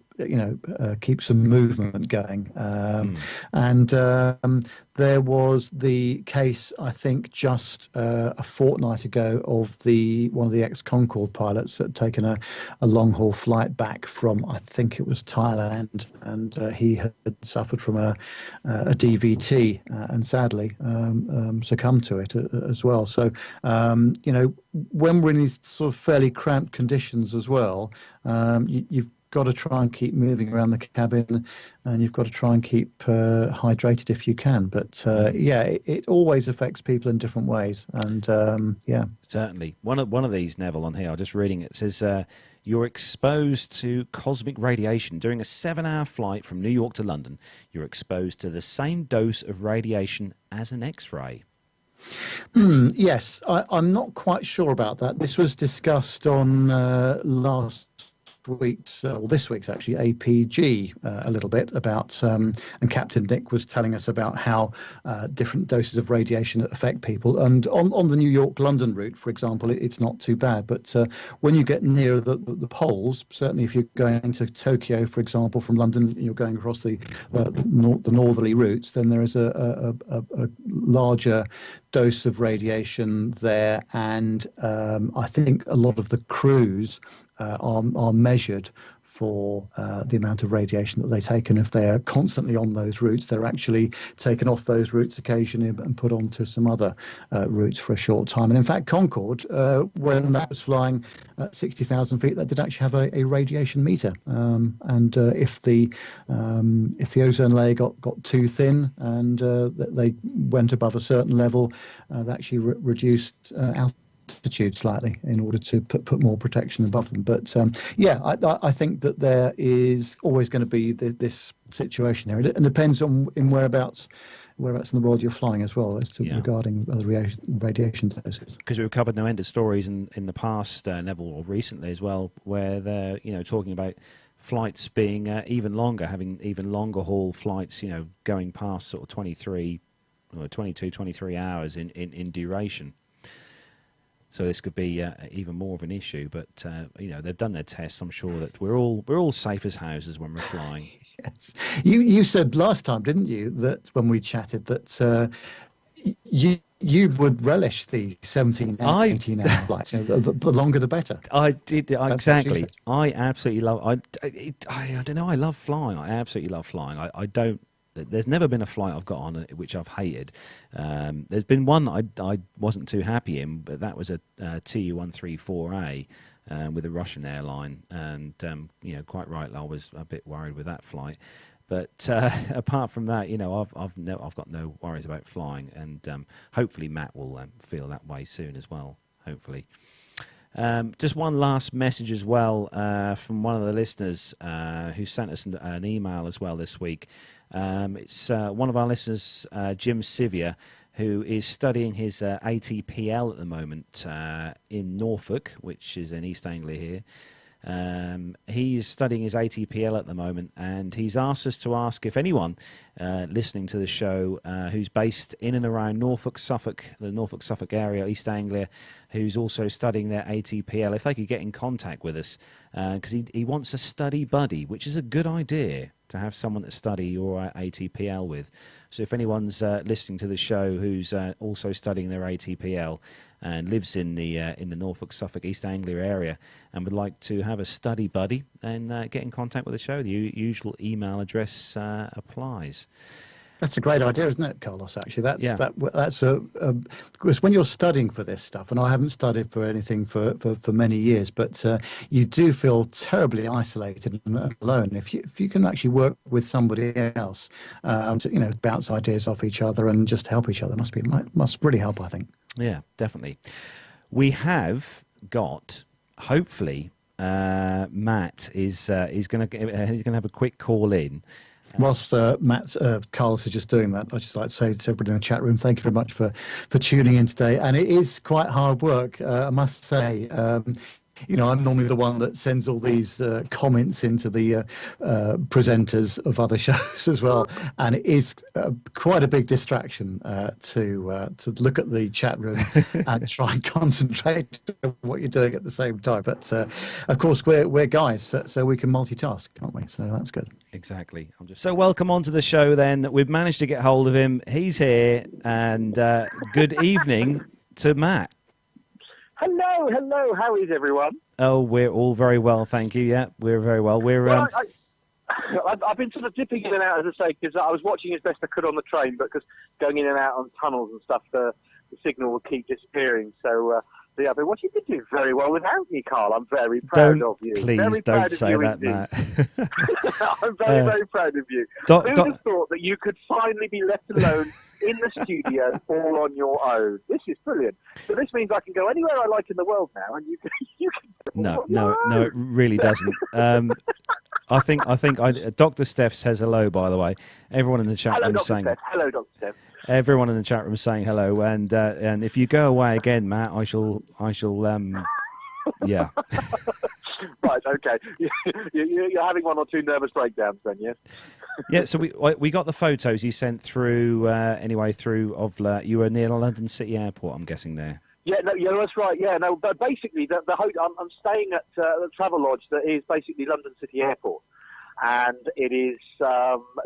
some movement going. And there was the case, I think, just a fortnight ago of one of the ex-Concorde pilots that had taken a long-haul flight back from, I think it was Thailand, and he had suffered from a DVT and sadly succumbed to it as well. So, when we're in these sort of fairly cramped conditions as well, you've got to try and keep moving around the cabin, and you've got to try and keep hydrated if you can. But it always affects people in different ways. And certainly one of these, Neville, on here, I'm just reading it, says you're exposed to cosmic radiation during a 7-hour flight from New York to London. You're exposed to the same dose of radiation as an X-ray. Yes, I'm not quite sure about that. This was discussed on this week's actually APG a little bit about, and Captain Nick was telling us about how different doses of radiation affect people. And on the New York-London route, for example, it's not too bad. But when you get near the poles, certainly if you're going to Tokyo, for example, from London, you're going across the northerly routes, then there is a larger dose of radiation there. And I think a lot of the crews are measured for the amount of radiation that they take, and if they're constantly on those routes, they're actually taken off those routes occasionally and put onto some other routes for a short time. And in fact, Concorde, when that was flying at 60,000 feet, that did actually have a radiation meter. And if the ozone layer got too thin and they went above a certain level, that actually reduced altitude altitude slightly in order to put more protection above them. But I think that there is always going to be this situation there, and it depends on in whereabouts in the world you're flying as well as to regarding other radiation doses. Because we've covered no end of stories in the past, Neville, or recently as well, where they're talking about flights being even longer, having even longer haul flights, going past sort of 22, 23 hours in duration. So this could be even more of an issue, but they've done their tests. I'm sure that we're all safe as houses when we're flying. Yes, you said last time, didn't you, that when we chatted that you would relish the 17, 18-hour flights. The longer the better. I did exactly. I absolutely love. I don't know. I love flying. I absolutely love flying. I don't. There's never been a flight I've got on which I've hated. There's been one that I wasn't too happy in, but that was a Tu-134A with a Russian airline, and quite rightly I was a bit worried with that flight. But apart from that, I've got no worries about flying, and hopefully Matt will feel that way soon as well. Hopefully. Just one last message as well from one of the listeners who sent us an email as well this week. It's one of our listeners, Jim Sivia, who is studying his ATPL at the moment in Norfolk, which is in East Anglia here. He's studying his ATPL at the moment, and he's asked us to ask if anyone listening to the show who's based in and around Norfolk, Suffolk, the Norfolk, Suffolk area, East Anglia, who's also studying their ATPL, if they could get in contact with us, because he wants a study buddy, which is a good idea to have someone to study your ATPL with. So if anyone's listening to the show who's also studying their ATPL and lives in the Norfolk, Suffolk, East Anglia area and would like to have a study buddy, then get in contact with the show. The usual email address applies. That's a great idea, isn't it, Carlos? Actually, that's because when you're studying for this stuff, and I haven't studied for anything for many years, but you do feel terribly isolated and alone. If you can actually work with somebody else, to bounce ideas off each other and just help each other, must really help, I think. Yeah, definitely. We have got, hopefully, Matt is going to have a quick call in. Whilst Carlos is just doing that, I'd just like to say to everybody in the chat room, thank you very much for tuning in today. And it is quite hard work, I must say. I'm normally the one that sends all these comments into the presenters of other shows as well, and it is quite a big distraction to look at the chat room and try and concentrate on what you're doing at the same time. But of course, we're guys, so we can multitask, can't we? So that's good. Exactly. So welcome onto the show then. We've managed to get hold of him. He's here, and good evening to Matt. Hello. How is everyone? Oh, we're all very well, thank you. Yeah, we're very well. I've been sort of dipping in and out, as I say, because I was watching as best I could on the train, but because going in and out on tunnels and stuff, the signal will keep disappearing. So, I've been watching. You've been doing very well without me, Carl. I'm very proud of you. Please don't say that, Matt. I'm very proud of you. Who would have thought that you could finally be left alone in the studio all on your own? This is brilliant. So this means I can go anywhere I like in the world now, and you can No, it really doesn't. I think Dr. Steph says hello, by the way. Everyone in the chat room is saying hello, Dr. Steph. Everyone in the chat room is saying hello, and if you go away again, Matt, I shall yeah. Right, okay. You're having one or two nervous breakdowns then, yes? Yeah, so we got the photos you sent through of you were near London City Airport, I'm guessing there. Yeah, that's right. Yeah, no, but basically, I'm staying at the travel lodge that is basically London City Airport, and it is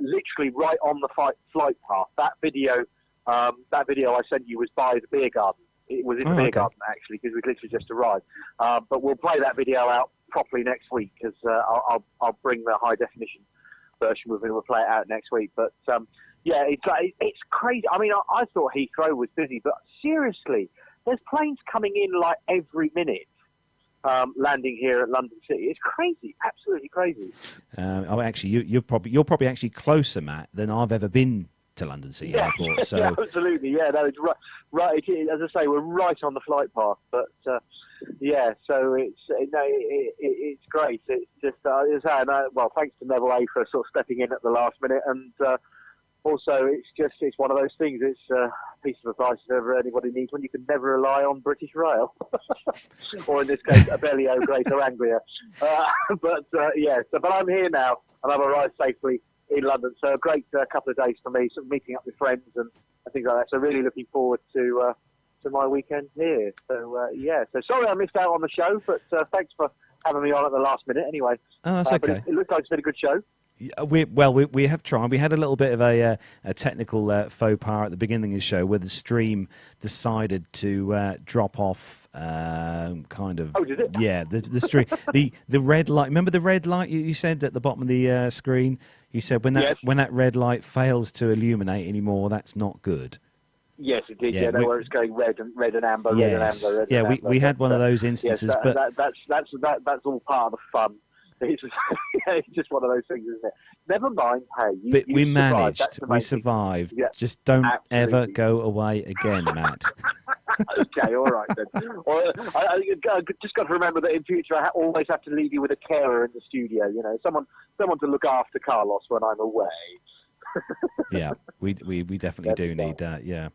literally right on the flight path. That video I sent you was by the beer garden. It was in the beer garden actually, because we'd literally just arrived. But we'll play that video out properly next week, because I'll bring the high definition version with me. We'll play it out next week. But yeah, it's crazy. I mean, I thought Heathrow was busy, but seriously, there's planes coming in like every minute, landing here at London City. It's crazy, absolutely crazy. Actually, you're probably actually closer, Matt, than I've ever been to London City Airport. So yeah, absolutely, yeah. No, it's right. As I say, we're right on the flight path, but yeah. So it's great. It's just well, thanks to Neville A for sort of stepping in at the last minute, and also it's one of those things. It's a piece of advice if ever anybody needs one. You can never rely on British Rail, or in this case, Abellio Greater Anglia. But I'm here now, and I've arrived safely in London. So a great couple of days for me, sort of meeting up with friends and things like that. So really looking forward to my weekend here. So so sorry I missed out on the show, but thanks for having me on at the last minute. Anyway, that's okay. But it looks like it's been a good show. We have tried. We had a little bit of a technical faux pas at the beginning of the show where the stream decided to drop off. Kind of. Oh, did it? Yeah, the stream. the red light. Remember the red light you said at the bottom of the screen? You said when that red light fails to illuminate anymore, that's not good. Yes, it did. Yeah, where it's going red and amber, red and amber. Yeah, we had one of those instances, but that's all part of the fun. It's just one of those things, isn't it? Never mind. Hey, but we managed. We survived. Yeah, just don't ever go away again, Matt. Okay, all right then. I just got to remember that in future I always have to leave you with a carer in the studio. You know, someone to look after Carlos when I'm away. Yeah, we definitely do need that. Yeah.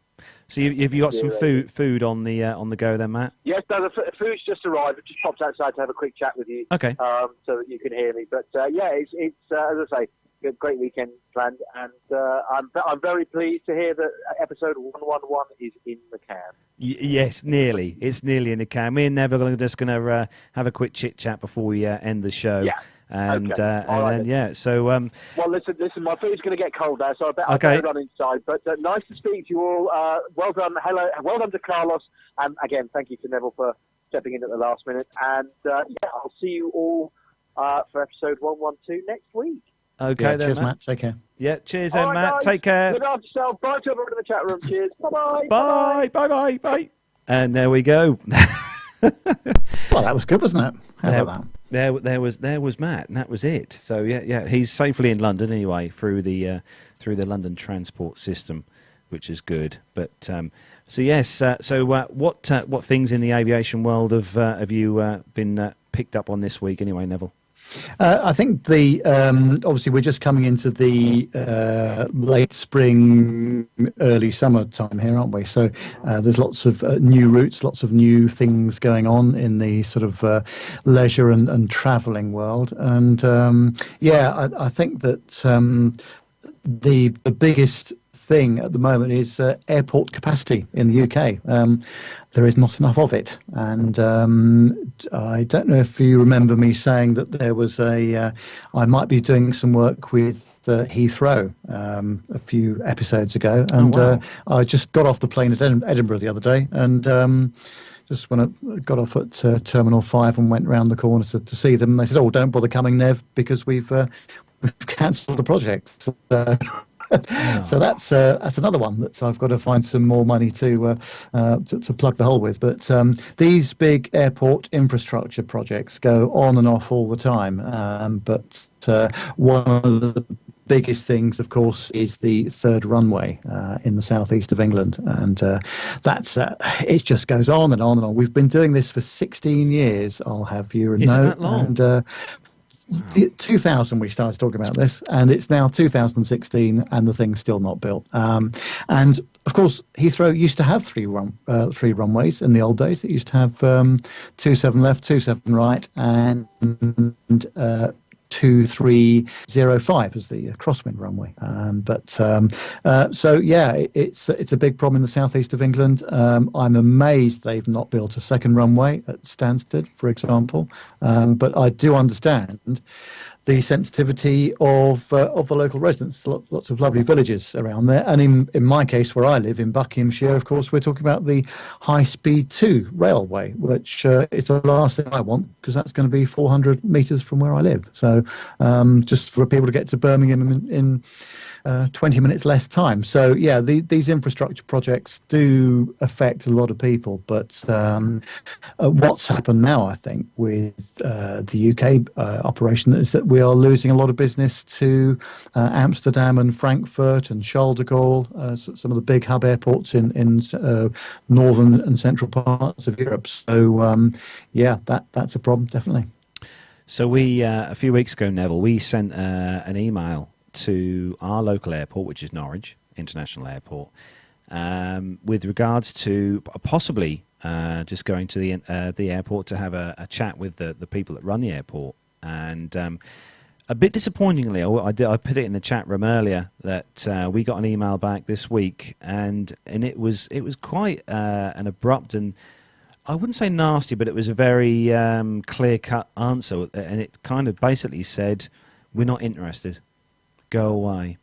So have you got some food on the go then, Matt? Yes, no, the food's just arrived. I've just popped outside to have a quick chat with you. Okay. So that you can hear me. But it's as I say, a great weekend planned, and I'm very pleased to hear that episode 111 is in the can. Yes, nearly. It's nearly in the can. Me and Neville are just going to have a quick chit chat before we end the show. Yeah. And right, so well, listen, my food's going to get cold now, so I better run inside. But nice to speak to you all. Well done, well done to Carlos, and again, thank you to Neville for stepping in at the last minute. And I'll see you all for episode 112 next week. Okay, cheers, Matt. Take care. Yeah, cheers, then, Matt. Guys, take care. Look after yourself. Bye to everyone in the chat room. Cheers. Bye-bye. Bye. Bye. Bye. And there we go. Well, that was good, wasn't it? How about that? There was Matt, and that was it. So yeah, he's safely in London anyway through the London transport system, which is good. But what things in the aviation world have you been picked up on this week anyway, Neville? I think obviously we're just coming into the late spring, early summer time here, aren't we? So there's lots of new routes, lots of new things going on in the sort of leisure and travelling world. And I think that the biggest thing at the moment is airport capacity in the UK. There is not enough of it, and I don't know if you remember me saying that there was I might be doing some work with Heathrow a few episodes ago, and I just got off the plane at Edinburgh the other day, and just when I got off at Terminal 5 and went round the corner to see them, they said, "Oh, don't bother coming, Nev, because we've cancelled the project." So that's another one that I've got to find some more money to plug the hole with. But these big airport infrastructure projects go on and off all the time. But one of the biggest things, of course, is the third runway in the southeast of England, and that's it just goes on and on and on. We've been doing this for 16 years. I'll have you know. Is it that long? And 2000 we started talking about this, and it's now 2016 and the thing's still not built. And of course Heathrow used to have three runways in the old days. It used to have 27 left, 27 right, and 2305 as the crosswind runway. It's a big problem in the southeast of England. I'm amazed they've not built a second runway at Stansted, for example. But I do understand the sensitivity of the local residents. Lots of lovely villages around there. And in my case, where I live in Buckinghamshire, of course, we're talking about the High Speed 2 railway, which is the last thing I want, because that's going to be 400 metres from where I live. So just for people to get to Birmingham in 20 minutes less time. So, yeah, these infrastructure projects do affect a lot of people. But what's happened now, I think, with the UK operation is that we are losing a lot of business to Amsterdam and Frankfurt and Charles de Gaulle, some of the big hub airports in northern and central parts of Europe. So, yeah, that's a problem, definitely. So we, a few weeks ago, Neville, we sent an email to our local airport, which is Norwich International Airport, with regards to possibly just going to the airport to have a chat with the people that run the airport. And a bit disappointingly, I put it in the chat room earlier that we got an email back this week, and it was quite an abrupt and, I wouldn't say nasty, but it was a very clear-cut answer, and it kind of basically said, "We're not interested. Go away."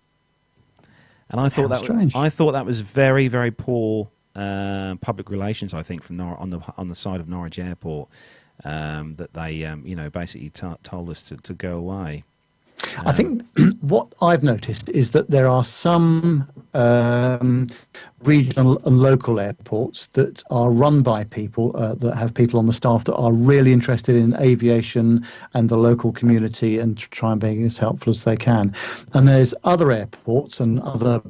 And I thought that was very, very poor public relations. I think from on the side of Norwich Airport, that they basically told us to go away. I think what I've noticed is that there are some regional and local airports that are run by people that have people on the staff that are really interested in aviation and the local community and try and be as helpful as they can. And there's other airports and other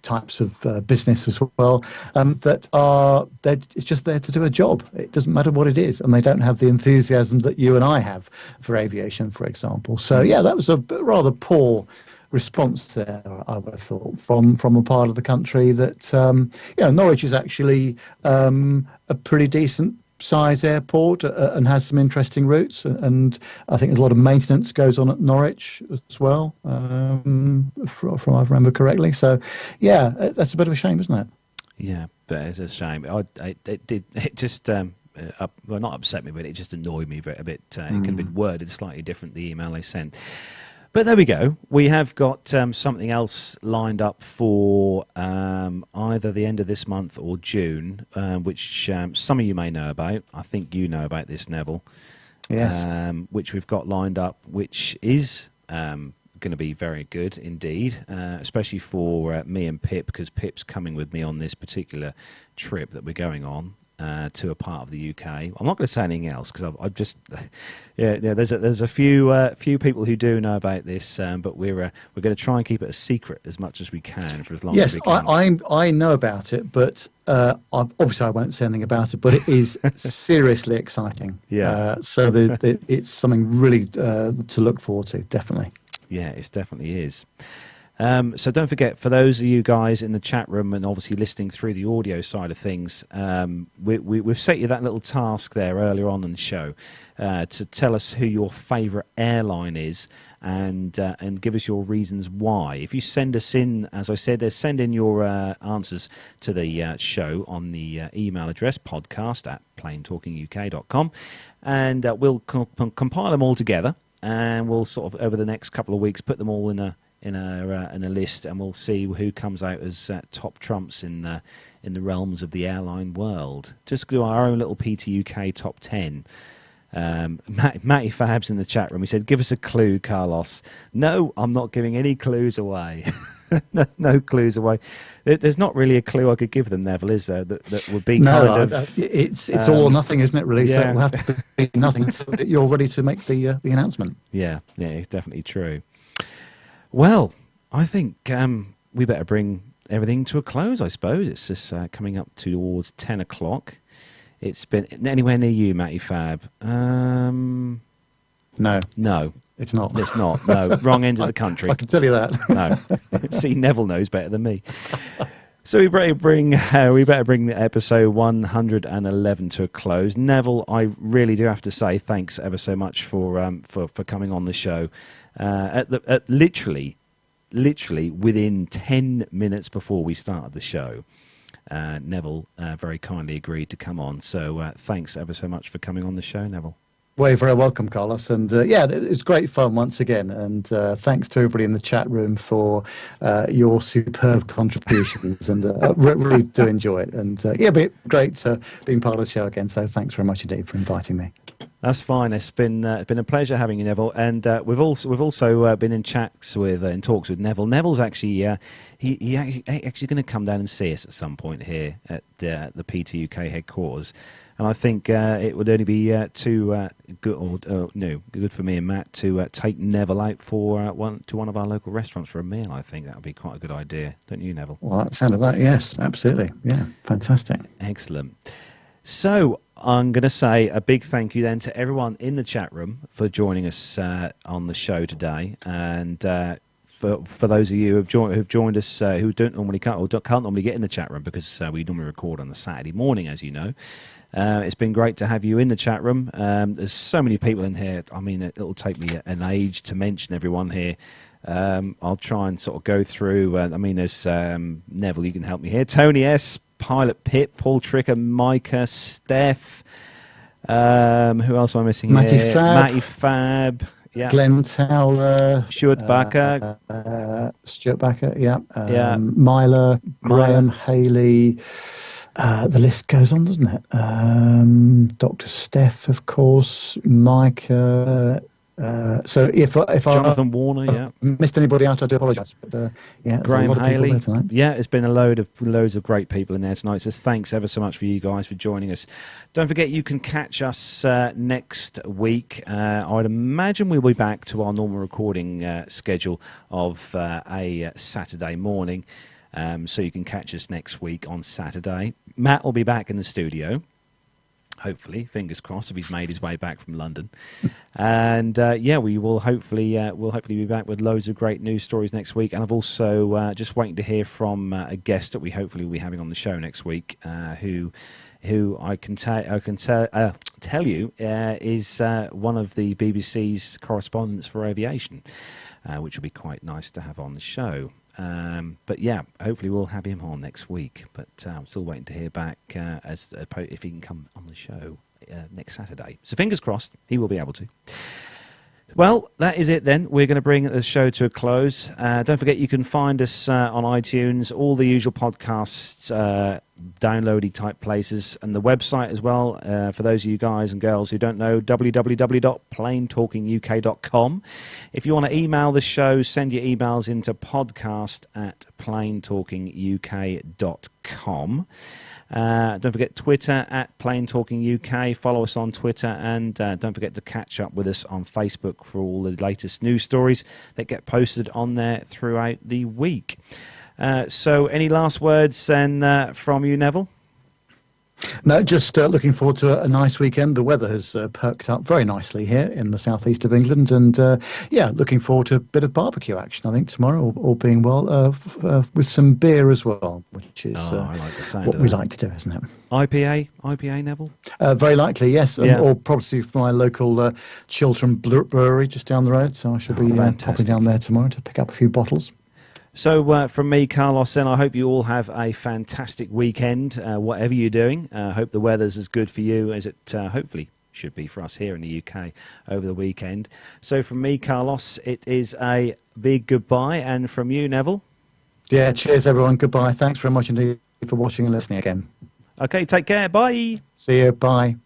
types of business as well that are it's just there to do a job. It doesn't matter what it is, and they don't have the enthusiasm that you and I have for aviation, for example. So yeah, that was a rather poor response there, I would have thought, from a part of the country that Norwich is actually a pretty decent size airport and has some interesting routes, and I think there's a lot of maintenance goes on at Norwich as well, from if I remember correctly. So yeah, that's a bit of a shame, isn't it? Yeah, but it's a shame. It just well, not upset me, but it just annoyed me a bit. It could have been worded slightly different, the email they sent. But there we go. We have got something else lined up for either the end of this month or June, which some of you may know about. I think you know about this, Neville. Yes. Which we've got lined up, which is going to be very good indeed, especially for me and Pip, because Pip's coming with me on this particular trip that we're going on. To a part of the UK. I'm not going to say anything else because I've just there's a few people who do know about this, but we're going to try and keep it a secret as much as we can for as long as we can. Yes, I know about it, but obviously I won't say anything about it. But it is seriously exciting. Yeah. So it's something really to look forward to. Definitely. Yeah, it definitely is. So don't forget, for those of you guys in the chat room and obviously listening through the audio side of things, we've set you that little task there earlier on in the show to tell us who your favourite airline is and give us your reasons why. If you send us in, as I said, send in your answers to the show on the email address podcast@planetalkinguk.com, and we'll compile them all together, and we'll sort of over the next couple of weeks put them all in a list, and we'll see who comes out as top trumps in the realms of the airline world. Just do our own little PTUK top 10. Matty Fab's in the chat room. He said, "Give us a clue, Carlos." No, I'm not giving any clues away. no clues away. There's not really a clue I could give them, Neville, is there? That would be it's all or nothing, isn't it? Really, yeah. So it will have to be nothing until you're ready to make the announcement. Yeah, it's definitely true. Well, I think we better bring everything to a close, I suppose. It's just coming up towards 10 o'clock. It's been anywhere near you, Matty Fab? No. It's not. It's not. No, wrong end of the country. I can tell you that. No. See, Neville knows better than me. So we better bring the episode 111 to a close. Neville, I really do have to say thanks ever so much for coming on the show. At literally within 10 minutes before we started the show, Neville very kindly agreed to come on. So thanks ever so much for coming on the show, Neville. Well, you're very welcome, Carlos. And it was great fun once again. And thanks to everybody in the chat room for your superb contributions. And really do enjoy it. And but great being part of the show again. So thanks very much indeed for inviting me. That's fine. It's been a pleasure having you, Neville. And we've also been in chats with in talks with Neville. Neville's actually he actually going to come down and see us at some point here at the PTUK headquarters. And I think it would only be good for me and Matt to take Neville out for one of our local restaurants for a meal. I think that would be quite a good idea, don't you, Neville? Well, that sounded like, yes, absolutely. Yeah, fantastic. Excellent. So I'm going to say a big thank you then to everyone in the chat room for joining us on the show today, and for those of you who've joined us who can't normally get in the chat room because we normally record on the Saturday morning, as you know. It's been great to have you in the chat room. There's so many people in here. I mean, it'll take me an age to mention everyone here. I'll try and sort of go through. There's Neville, you can help me here. Tony S, Pilot Pip, Paul Tricker, Micah, Steph. Who else am I missing here? Matty Fab. Yeah. Glenn Towler. Stuart Backer. Yeah. Myla, Graham, Haley. The list goes on, doesn't it? Dr. Steph, of course, Micah. So if Jonathan Warner, missed anybody out, I do apologise. But Graham Haley, it's been loads of great people in there tonight. So thanks ever so much for you guys for joining us. Don't forget you can catch us next week. I'd imagine we'll be back to our normal recording schedule of a Saturday morning. So you can catch us next week on Saturday. Matt will be back in the studio. Hopefully, fingers crossed, if he's made his way back from London. And we will hopefully be back with loads of great news stories next week. And I've also just waiting to hear from a guest that we hopefully will be having on the show next week, who I can tell you is one of the BBC's correspondents for aviation, which will be quite nice to have on the show. But yeah, hopefully we'll have him on next week. But I'm still waiting to hear back if he can come on the show next Saturday. So fingers crossed, he will be able to. Well, that is it then. We're going to bring the show to a close. Don't forget you can find us on iTunes, all the usual podcasts, downloady type places, and the website as well. For those of you guys and girls who don't know, www.planetalkinguk.com. If you want to email the show, send your emails into podcast@planetalkinguk.com. Don't forget Twitter @PlaneTalkingUK. Follow us on Twitter, and don't forget to catch up with us on Facebook for all the latest news stories that get posted on there throughout the week. So any last words then from you, Neville? No, just looking forward to a nice weekend. The weather has perked up very nicely here in the southeast of England, and looking forward to a bit of barbecue action, I think, tomorrow, all being well, with some beer as well, which is I like the sound what of we that. like to do, isn't it? IPA, Neville? Very likely, yes, Yeah. or probably from my local Chiltern brewery just down the road, so I should be popping down there tomorrow to pick up a few bottles. So from me, Carlos, then I hope you all have a fantastic weekend, whatever you're doing. I hope the weather's as good for you as it hopefully should be for us here in the UK over the weekend. So from me, Carlos, it is a big goodbye. And from you, Neville? Yeah, cheers, everyone. Goodbye. Thanks very much indeed for watching and listening again. Okay, take care. Bye. See you. Bye.